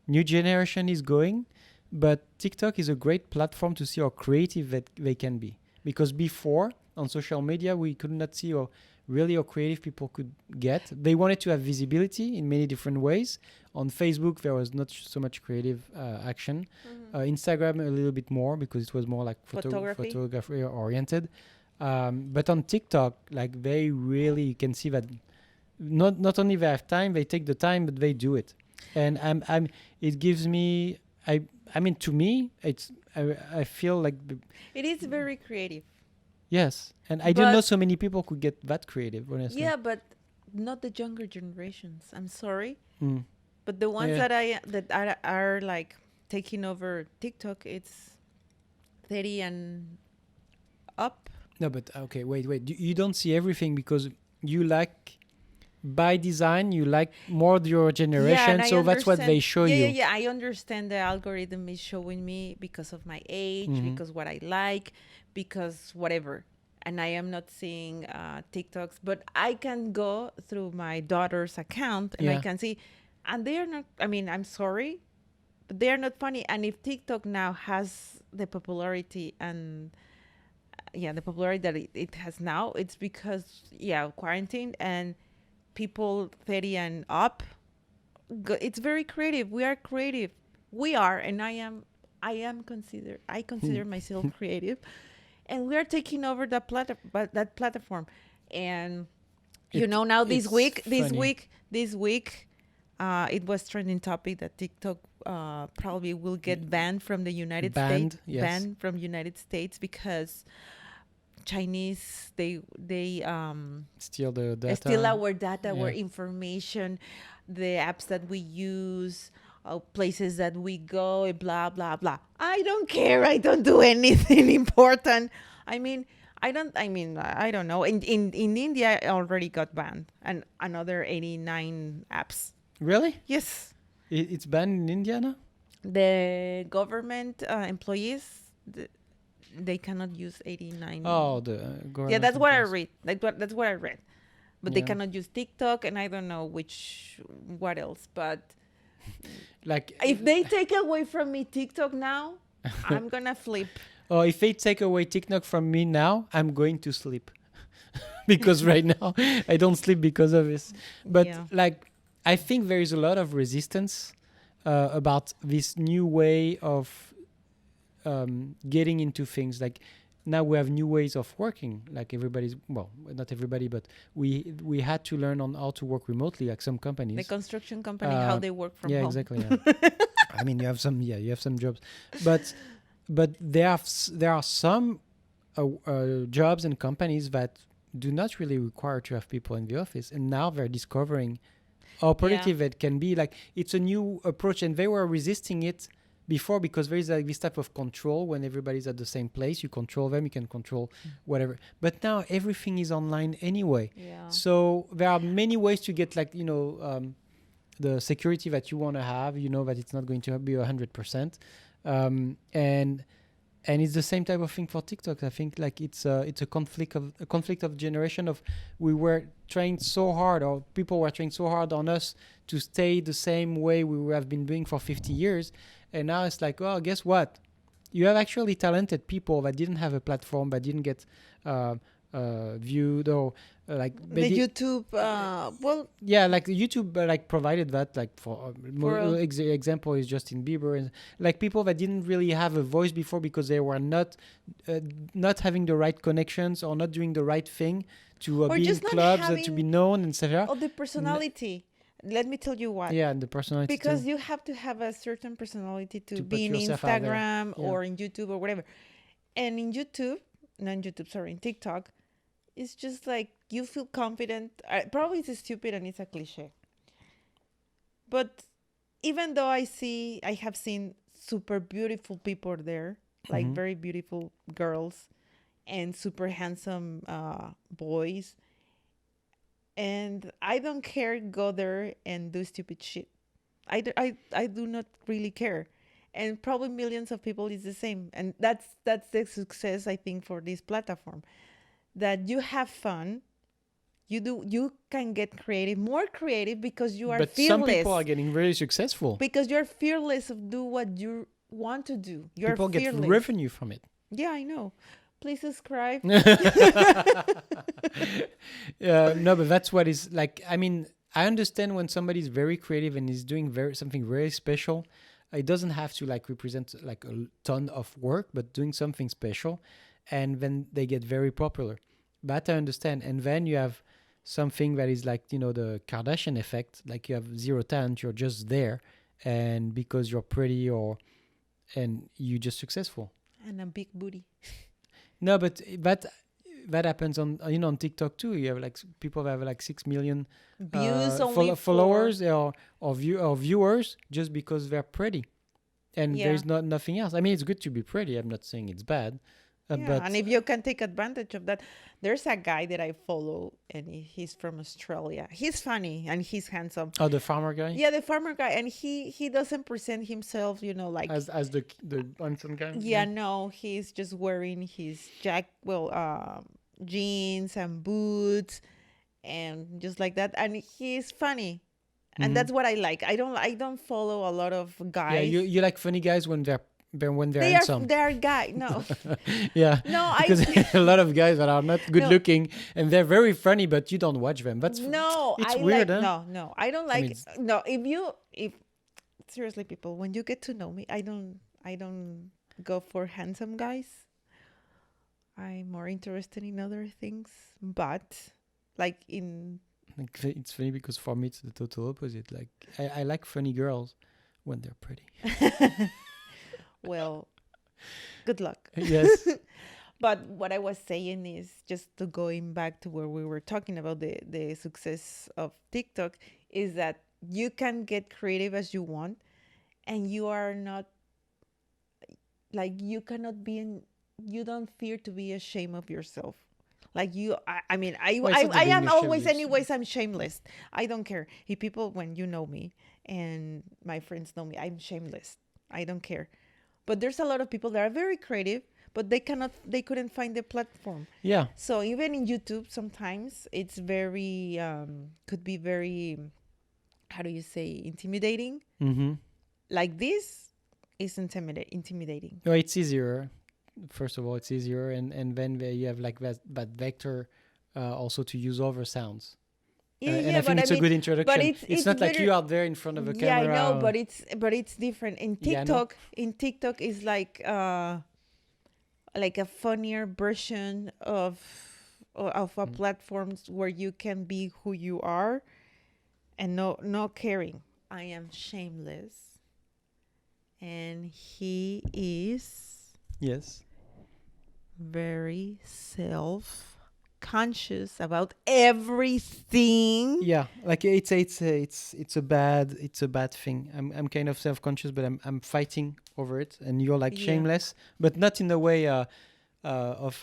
new generation is going, but TikTok is a great platform to see how creative that they can be. Because before, on social media, we could not see how really how creative people could get. They wanted to have visibility in many different ways. On Facebook, there was not so much creative action. Instagram, a little bit more because it was more like photography oriented. But on TikTok, like they really, you can see that not only they have time, they take the time, but they do it. And it gives me, I mean, to me, I feel like it is very creative. Yes, and I didn't know so many people could get that creative, honestly. Yeah, but not the younger generations. I'm sorry, but the ones that are like taking over TikTok, it's 30 and up. No, but okay, wait. You don't see everything because you like, by design, you like more your generation, so that's what they show you. Yeah, I understand the algorithm is showing me because of my age, because what I like, because whatever. And I am not seeing TikToks, but I can go through my daughter's account and I can see, and they are not, I mean, I'm sorry, but they are not funny. And if TikTok now has the popularity and the popularity that it has now, it's because, quarantine and people 30 and up, it's very creative. We are creative. We are, and I consider myself creative. And we are taking over that platform. And now this week, it was trending topic that TikTok probably will get banned from the United States. Banned from United States because Chinese they steal the data. Steal our data, our information, the apps that we use, places that we go, blah blah blah. I don't care. I don't do anything important. I don't know. In India, it already got banned, and another 89 apps. Really? Yes. It's banned in India now? The government employees, they cannot use 89. Oh, the government. Yeah, that's what I read. That's what I read. But they cannot use TikTok, and I don't know what else. But like, if they take away from me TikTok now, I'm gonna flip. Oh, if they take away TikTok from me now, I'm going to sleep. Because right now I don't sleep because of this. But I think there is a lot of resistance about this new way of getting into things. Like now we have new ways of working. Like not everybody, but we had to learn on how to work remotely. Like some companies, the construction company, how they work from home. Yeah, exactly. Yeah. I mean, you have some jobs, but there are some jobs and companies that do not really require to have people in the office, and now they're discovering how productive it can be. Like it's a new approach, and they were resisting it before because there is like this type of control when everybody's at the same place. You control them, you can control whatever. But now everything is online anyway. Yeah. So there are many ways to get the security that you want to have. You know that it's not going to be 100%. And it's the same type of thing for TikTok. I think like it's a conflict of generation of we were trying so hard, or people were trying so hard on us to stay the same way we have been doing for 50 years. And now it's like, well, guess what? You have actually talented people that didn't have a platform, that didn't get viewed, or like the YouTube. Like YouTube provided that. Like for example is Justin Bieber, and like people that didn't really have a voice before because they were not having the right connections or not doing the right thing to be in clubs and to be known, etc. Or the personality. Let me tell you why. Yeah, and the personality. Because you have to have a certain personality to be in Instagram or in YouTube or whatever. And in TikTok, it's just like you feel confident. Probably it's stupid and it's a cliche. But even though I have seen super beautiful people there, like very beautiful girls and super handsome boys, and I don't care, go there and do stupid shit. I do not really care. And probably millions of people is the same. And that's the success, I think, for this platform. That you have fun. You can get more creative because you are fearless. But some people are getting very successful. Because you're fearless of do what you want to do. People get revenue from it. Yeah, I know. Please subscribe. No, but that's what is like. I mean, I understand when somebody's very creative and is doing something very special. It doesn't have to like represent like a ton of work, but doing something special, and then they get very popular. That I understand. And then you have something that is like, the Kardashian effect. Like you have zero talent, you're just there, and because you're pretty and you're just successful. And a big booty. No, but that happens on TikTok too. You have like people that have like 6 million Views only followers or viewers just because they're pretty, and there's nothing else. I mean, it's good to be pretty. I'm not saying it's bad, but and if you can take advantage of that, there's a guy that I follow, and he's from Australia. He's funny and he's handsome. Oh, the farmer guy. Yeah, the farmer guy, and he doesn't present himself, like as the handsome guy. Yeah, no, he's just wearing his jeans and boots, and just like that, and he's funny. And that's what I like. I don't follow a lot of guys. Yeah, you like funny guys when they're handsome. They are guys. No. Yeah. No, because a lot of guys that are not good looking and they're very funny, but you don't watch them. It's weird. No, I don't like. No, if seriously, people, when you get to know me, I don't go for handsome guys. I'm more interested in other things, but like in. It's funny because for me it's the total opposite. Like I like funny girls when they're pretty. Well, good luck. Yes. But what I was saying is, just to going back to where we were talking about the success of TikTok, is that you can get creative as you want, and you are not like, you cannot be you don't fear to be ashamed of yourself. Like I mean, I am always, anyways, I'm shameless. I don't care if people, when you know me and my friends know me, I'm shameless. I don't care. But there's a lot of people that are very creative, but they couldn't find the platform. Yeah. So even in YouTube, sometimes it's very, could be very, how do you say, intimidating. Mm-hmm. Like this is intimidating. No, it's easier. First of all, it's easier, and then you have like that vector also to use over sounds. And I think it's a good introduction. But it's not like you out there in front of a camera. Yeah, I know, but it's different. In TikTok, is like a funnier version of a platforms where you can be who you are, and no caring. I am shameless, and he is. Yes. Very self-conscious about everything. Yeah, like it's a bad thing. I'm kind of self-conscious, but I'm fighting over it. And you're like shameless, but not in the way of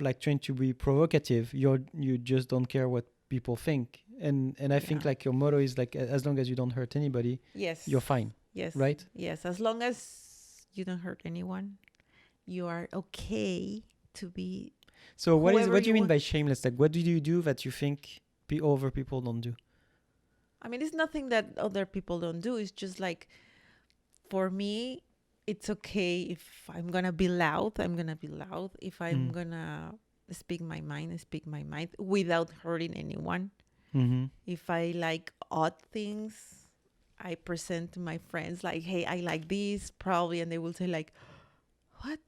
like trying to be provocative. You just don't care what people think. And I think like your motto is like, as long as you don't hurt anybody, you're fine. Yes. Right? Yes, as long as you don't hurt anyone, you are okay to be. So what do you mean by shameless? Like, what do you do that you think other people don't do? I mean, it's nothing that other people don't do. It's just like, for me, it's okay if I'm gonna be loud. I'm gonna be loud. If I'm gonna speak my mind, I speak my mind without hurting anyone. Mm-hmm. If I like odd things, I present to my friends like, hey, I like this, probably, and they will say like, what?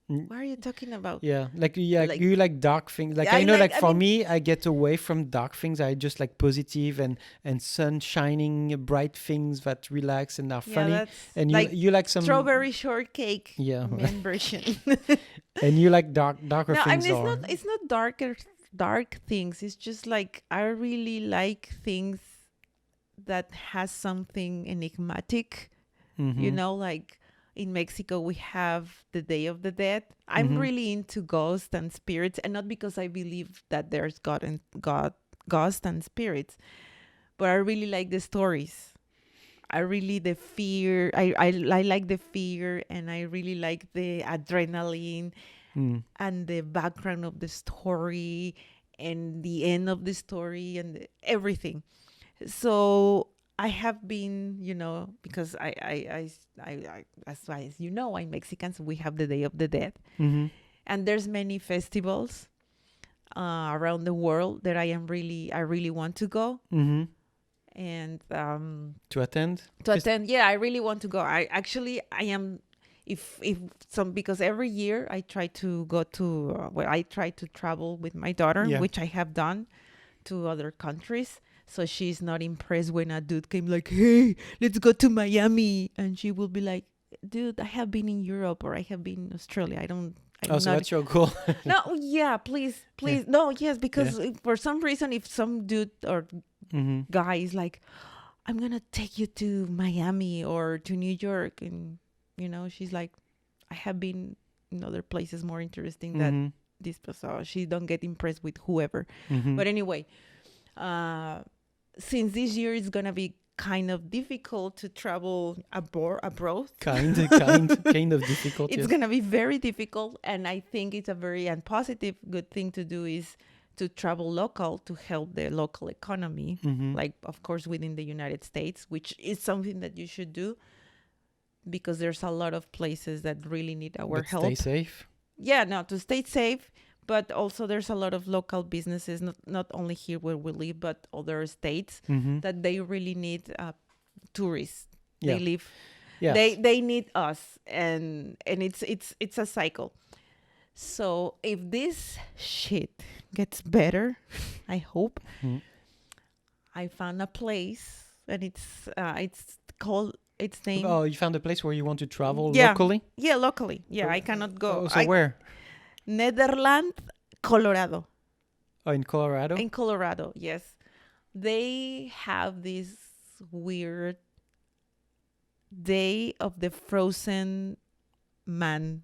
What are you talking about? Yeah, you like dark things. Like I know, for me, I get away from dark things. I just like positive and sun shining, bright things that relax and are funny. And you like some strawberry shortcake. Yeah, version. And you like darker things. I mean, it's not dark things. It's just like, I really like things that has something enigmatic. Mm-hmm. Like. In Mexico, we have the Day of the Dead. I'm really into ghosts and spirits, and not because I believe that there's God, ghosts and spirits, but I really like the stories. The fear. I like the fear, and I really like the adrenaline and the background of the story and the end of the story and everything. So I have been, because I as you know, I'm Mexican, so we have the Day of the Dead. Mm-hmm. And there's many festivals around the world that I really want to go. Mm-hmm. And To attend? yeah, I really want to go. I am, if some, because every year I try to go to I try to travel with my daughter, Yeah. which I have done to other countries, so she's not impressed when a dude came like, hey, let's go to Miami, and she will be like, dude, I have been in Europe or I have been in Australia. I'm So not. that's your goal. No, yeah, please, no, yes, because for some reason, if some dude or Mm-hmm. guy is like, I'm gonna take you to Miami or to New York, and she's like, I have been in other places more interesting than this, so she don't get impressed with whoever. Mm-hmm. But anyway, since this year is gonna be kind of difficult to travel abroad. Kind of difficult. It's yes. gonna be very difficult, and I think it's a very and positive good thing to do is to travel local to help the local economy, like of course within the United States, which is something that you should do because there's a lot of places that really need our help. Stay safe. Yeah, no, to stay safe, but also there's a lot of local businesses, not only here where we live, but other states that they really need tourists. Yeah. They live. Yes. They need us, and it's a cycle. So if this shit gets better, I hope. I found a place, and it's called. Its name. Oh, you found a place where you want to travel Yeah. locally? Yeah, locally. Yeah, I cannot go. Oh, so where? Nederland, Colorado. Oh, in Colorado? In Colorado, yes. They have this weird day of the Frozen Man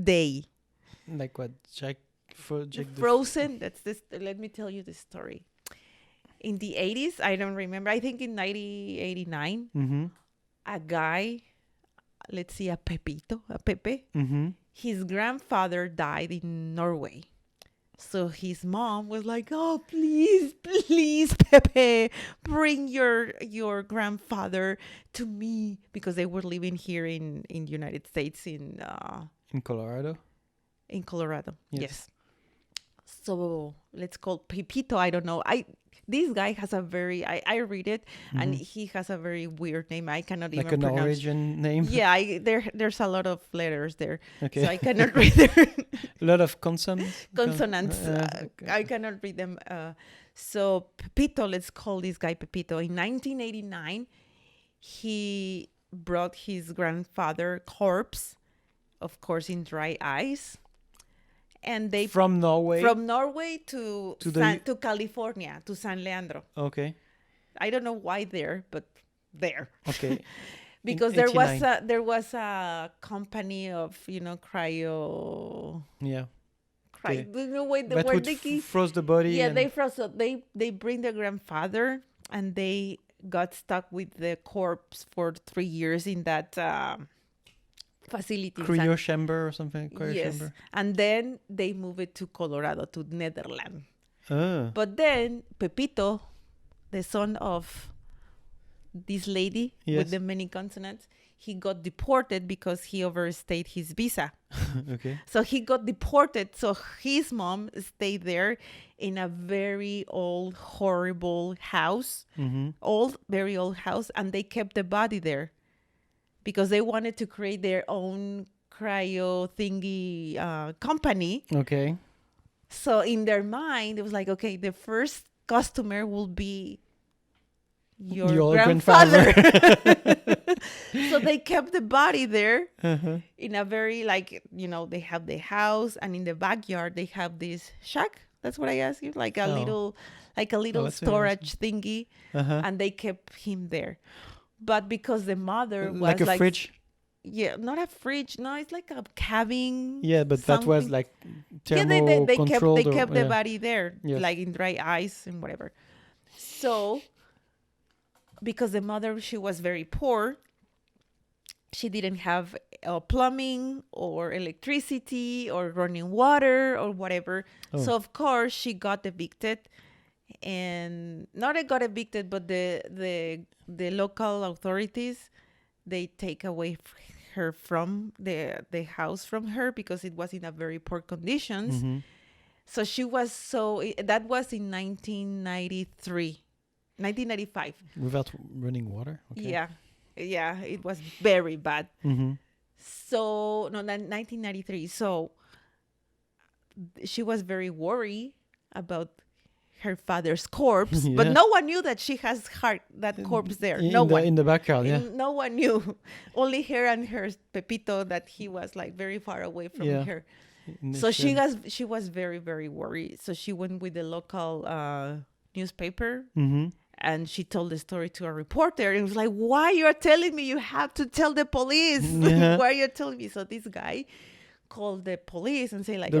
Day. Like what? Jack the Frozen, that's this. Let me tell you the story. In the 80s, I don't remember. I think in 1989, a guy, let's see, a Pepe, his grandfather died in Norway. So his mom was like, oh, please, Pepe, bring your grandfather to me, because they were living here in the United States in Colorado? In Colorado, yes. So let's call Pepito. I don't know. This guy has a very, I read it, and he has a very weird name. I cannot even pronounce. Like an origin name? Yeah, there's a lot of letters there. Okay. So I cannot read them. A lot of consonants? Consonants. Okay. I cannot read them. So Pepito, let's call this guy Pepito. In 1989, he brought his grandfather corpse, of course, in dry ice. And they from Norway to California, to San Leandro. Okay. I don't know why there, but there. Okay. Because there was a company of cryo. Yeah. Okay. That would froze the body. Yeah, they froze. So they bring their grandfather, and they got stuck with the corpse for 3 years in that. Facility. Cryo chamber or something. Yes. Chamber. And then they move it to Colorado, to Nederland. Ah. But then Pepito, the son of this lady with the many consonants, he got deported because he overstayed his visa. Okay. So he got deported. So his mom stayed there in a very old, horrible house. Very old house. And they kept the body there, because they wanted to create their own cryo thingy company. Okay. So in their mind, it was like, okay, the first customer will be your grandfather. So they kept the body there in a very, they have the house, and in the backyard they have this shack. That's what I asked you, like a little storage thingy, and they kept him there. But because the mother was like a fridge? Yeah, not a fridge. No, it's like a cabin. Yeah, but that was like thermo-controlled. They kept the body there, like in dry ice and whatever. So, because the mother, she was very poor, she didn't have plumbing or electricity or running water or whatever. So, of course, she got evicted. And not got evicted, but the local authorities, they take away her from the house from her because it was in a very poor conditions. So she was that was in 1995. Without running water? Okay. Yeah, it was very bad. So, no, 1993. So she was very worried about her father's corpse, but no one knew that she has that corpse there. In the backyard, No one knew. Only her and her Pepito, that he was like very far away from her. So she was very, very worried. So she went with the local newspaper and she told the story to a reporter. And it was like, why you're telling me? You have to tell the police. Why are you telling me? So this guy called the police and say like, the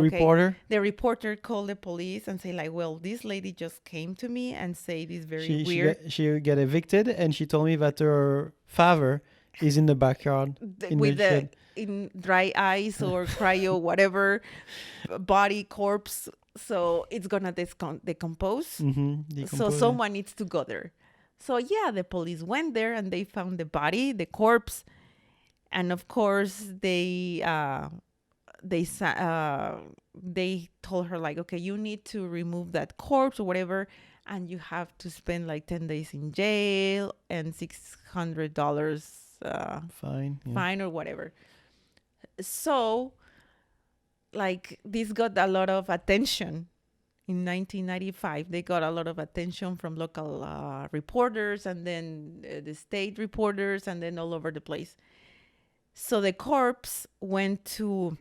reporter called the police and say like, well, this lady just came to me and say this very weird. She got evicted and she told me that her father is in the backyard in dry ice or cryo whatever body corpse, so it's gonna decompose. So someone needs to go there. So the police went there and they found the body, the corpse, and of course they told her like, okay, you need to remove that corpse or whatever, and you have to spend like 10 days in jail and $600 fine or whatever. So like this got a lot of attention in 1995. They got a lot of attention from local reporters and then the state reporters and then all over the place. So the corpse went to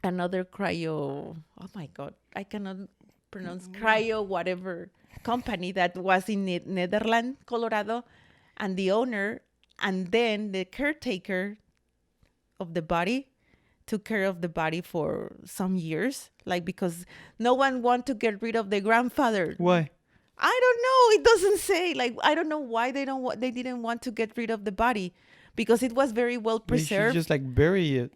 another cryo, oh my God, I cannot pronounce cryo whatever company that was in Nederland, Colorado, and the owner and then the caretaker of the body took care of the body for some years, like because no one wanted to get rid of the grandfather. Why? I don't know. It doesn't say. Like, I don't know why they didn't want to get rid of the body, because it was very well preserved. They should just like bury it.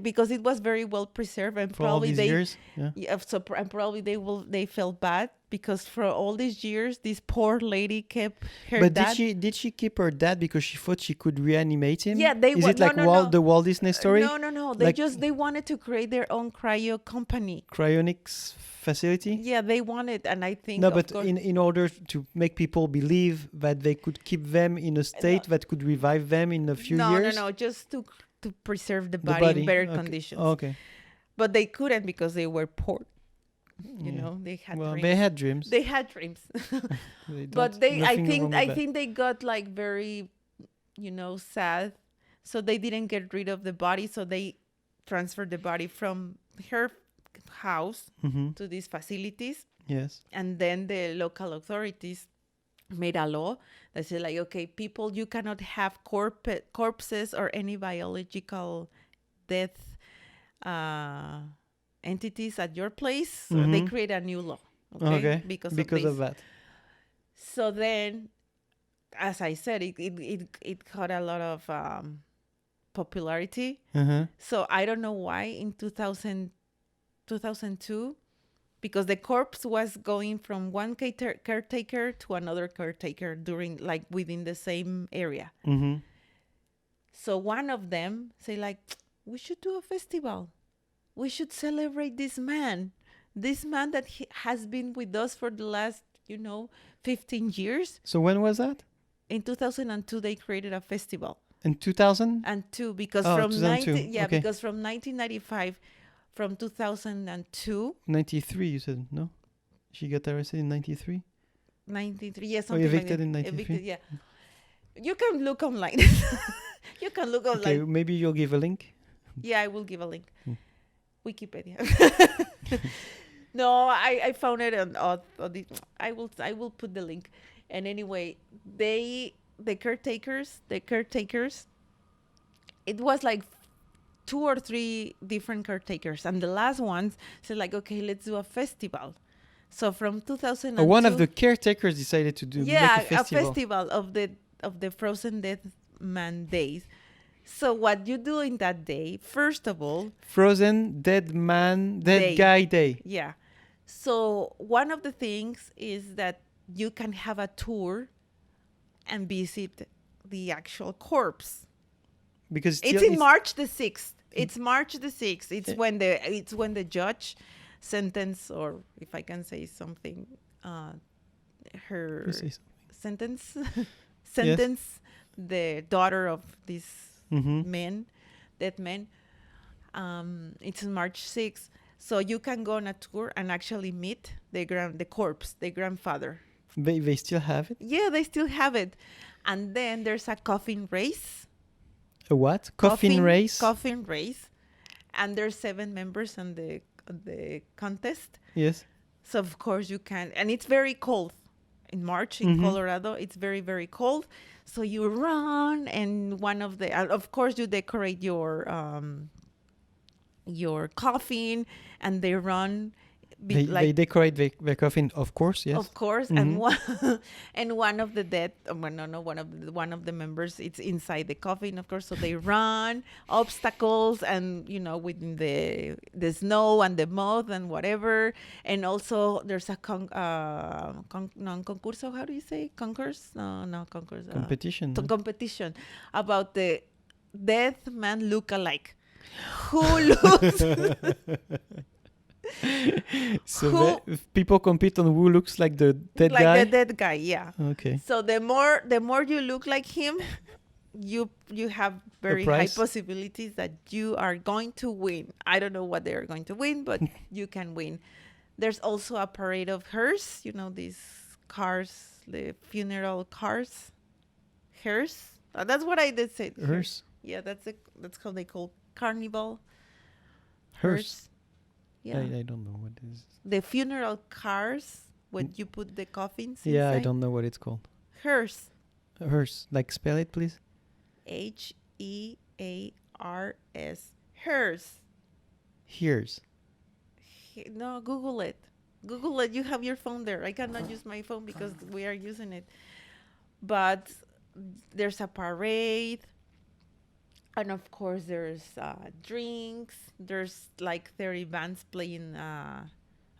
Because it was very well preserved, and for probably all these years. And probably they felt bad because for all these years this poor lady kept her dad. But did she keep her dad because she thought she could reanimate him? Yeah, Is it like the Walt Disney story? No. They wanted to create their own cryo company. Cryonics facility? Yeah, they wanted, and I think in order to make people believe that they could keep them in a state that could revive them in a few years? No, just to preserve the body in better conditions. Okay. But they couldn't because they were poor. You know, they had dreams. They had dreams. They had dreams. But I think they got like very, sad. So they didn't get rid of the body. So they transferred the body from her house to these facilities. Yes. And then the local authorities made a law that said like, okay, people, you cannot have corpses or any biological death entities at your place. So they create a new law. Okay. Because of that. So then, as I said, it got a lot of popularity. So I don't know why in 2002, because the corpse was going from one caretaker to another caretaker within the same area. So one of them say like, we should do a festival. We should celebrate this man that has been with us for the last, 15 years. So when was that? In 2002, they created a festival. In 2002, because from 1995, from 2002. 93, you said, no? She got arrested in 93? 93, yes. Something evicted like in 93? Evicted, yeah. You can look online. Okay, maybe you'll give a link. Yeah, I will give a link. Wikipedia. No, I found it on the. I will put the link. And anyway, the caretakers. It was like 2 or 3 different caretakers, and the last ones said like, okay, let's do a festival. So from 2002, one of the caretakers decided to make a festival of the Frozen Dead Man Days. So what you do in that day, first of all, Frozen Dead Guy Day. Yeah. So one of the things is that you can have a tour and visit the actual corpse. Because It's still in March the 6th. It's March the 6th. It's when the judge sentence, or if I can say something, her You say something. sentence sentence the daughter of this Mm-hmm. dead man. It's on March 6th. So you can go on a tour and actually meet the corpse, the grandfather. They still have it? Yeah, they still have it. And then there's a coffin race. A what? Coffin race? Coffin race. And there's 7 members on the contest. Yes. So of course you can, and it's very cold in March in Colorado. It's very, very cold. So you run, and of course you decorate your coffin, and they run. They decorate the coffin, of course, yes. Of course, and one of the dead, one of the members, it's inside the coffin, of course. So they run obstacles, and within the snow and the mud and whatever. And also there's a concurso. How do you say concourse? No, concourse. Competition. Competition about the dead man look-alike. Who looks? So people compete on who looks like the dead guy? Like the dead guy, yeah. Okay. So the more you look like him, you have very high possibilities that you are going to win. I don't know what they are going to win, but you can win. There's also a parade of hearse, these cars, the funeral cars. Hearse. That's what I did say. Hearse? Yeah, that's how they call carnival. Hearse. Yeah. I don't know what it is. The funeral cars, when you put the coffins inside. Yeah, I don't know what it's called. Hearse. Hearse. Like, spell it, please. Hears. Hearse. Hears. No, Google it. Google it. You have your phone there. I cannot use my phone because we are using it. But there's a parade. And of course, there's drinks. There's like 30 bands playing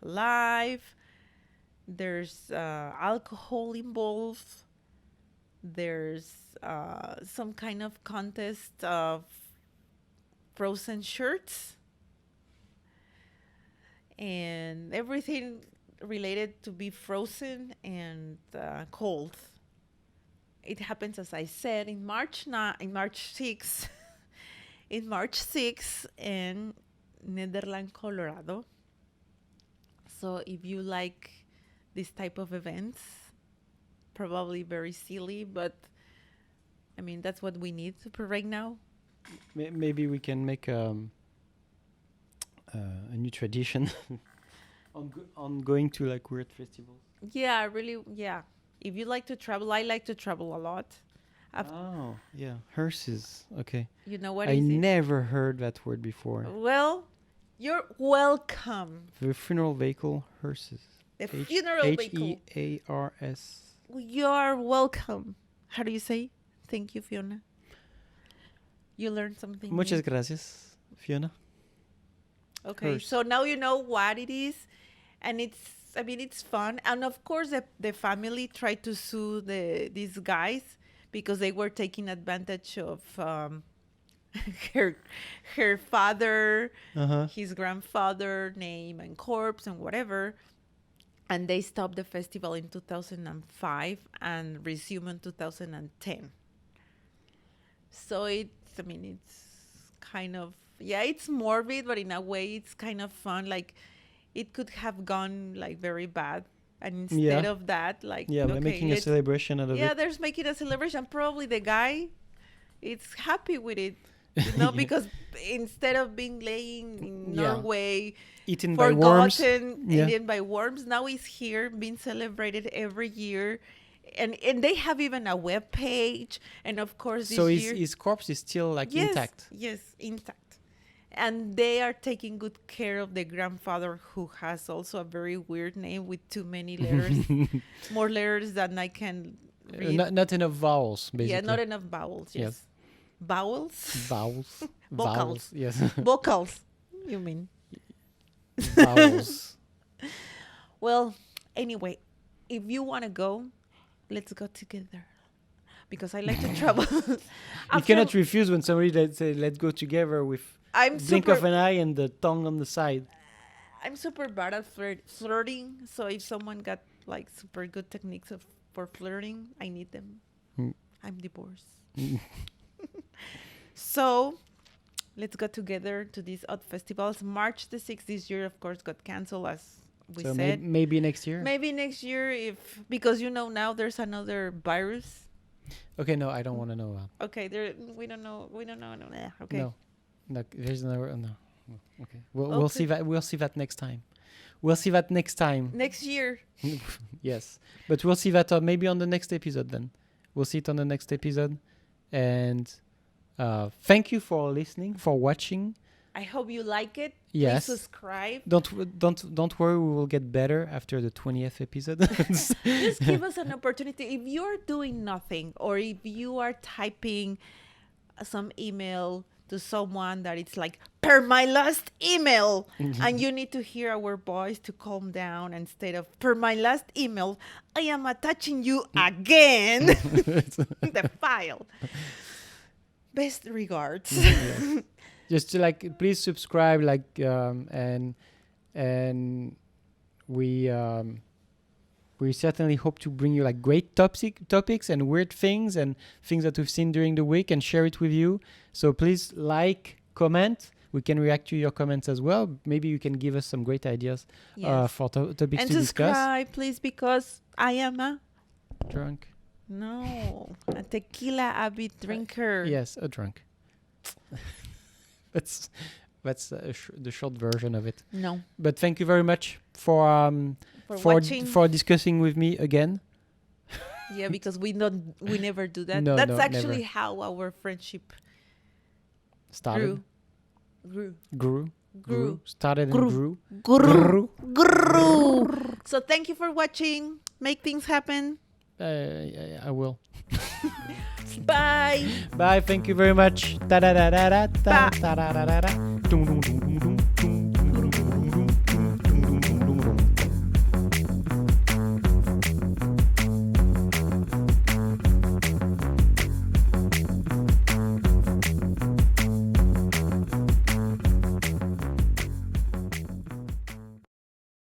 live. There's alcohol involved. There's some kind of contest of frozen shirts. And everything related to be frozen and cold. It happens, as I said, in March 6th. In March 6th in Nederland, Colorado. So if you like this type of events, probably very silly, but I mean, that's what we need for right now. Maybe we can make a new tradition on going to like weird festivals. Yeah, really, yeah. If you like to travel, I like to travel a lot. Oh, yeah. Hearses. Okay. You know what I is it? never heard that word before. Well, you're welcome. The funeral vehicle, hearses. The funeral vehicle. Hears. You're welcome. How do you say? Thank you, Fiona. You learned something Muchas new. gracias, Fiona. Okay, Hearse. so now you know what it is, and it's fun. And of course, the family tried to sue these guys because they were taking advantage of her father, his grandfather name and corpse and whatever. And they stopped the festival in 2005 and resumed in 2010. So it's kind of, it's morbid, but in a way it's kind of fun. Like, it could have gone like very bad. And instead of that, like, they're making a celebration out of it. Yeah, they're making a celebration. Probably the guy is happy with it, because instead of being laying in Norway, eaten by worms, eaten by worms, now he's here being celebrated every year. And they have even a web page, and of course this year, his corpse is still like intact. Yes, intact. And they are taking good care of the grandfather, who has also a very weird name with too many letters, more letters than I can read. Not enough vowels, basically. Yeah, not enough vowels. Yes. Vowels. Vowels. Vocals. Vowels, yes. Vocals. You mean? Vowels. Well, anyway, if you want to go, let's go together. because I like to travel. You After- cannot refuse when somebody say, let's go together with I'm blink super, of an eye and the tongue on the side. I'm super bad at flirting. So if someone got like super good techniques for flirting, I need them. Mm. I'm divorced. So let's go together to these odd festivals. March the 6th this year, of course, got canceled, as we So said. maybe next year. Maybe next year, because now there's another virus. Okay, no, I don't want to know. Okay, we don't know. No. Okay. No, there's no. Okay, we'll see that. We'll see that next time. We'll see that next time. Next year. Yes, but we'll see that maybe on the next episode. Then we'll see it on the next episode. And thank you for listening, for watching. I hope you like it. Yes. Please subscribe. Don't worry. We will get better after the 20th episode. Just give us an opportunity. If you're doing nothing, or if you are typing some email to someone that it's like per my last email, and you need to hear our voice to calm down, instead of per my last email, I am attaching you again the file. Best regards. Yes. Just to please subscribe, and we certainly hope to bring you great topics and weird things and things that we've seen during the week and share it with you. So please comment. We can react to your comments as well. Maybe you can give us some great ideas for topics and to discuss. subscribe, please, because I am a tequila avid drinker. Yes, a drunk. That's the short version of it. No. But thank you very much for watching. for discussing with me again. Yeah, because we never do that. No, That's actually never. how our friendship Started. grew. Started and grew. So thank you for watching. Make things happen. I will. Bye. Bye. Thank you very much. Ta da da da da da da da da da.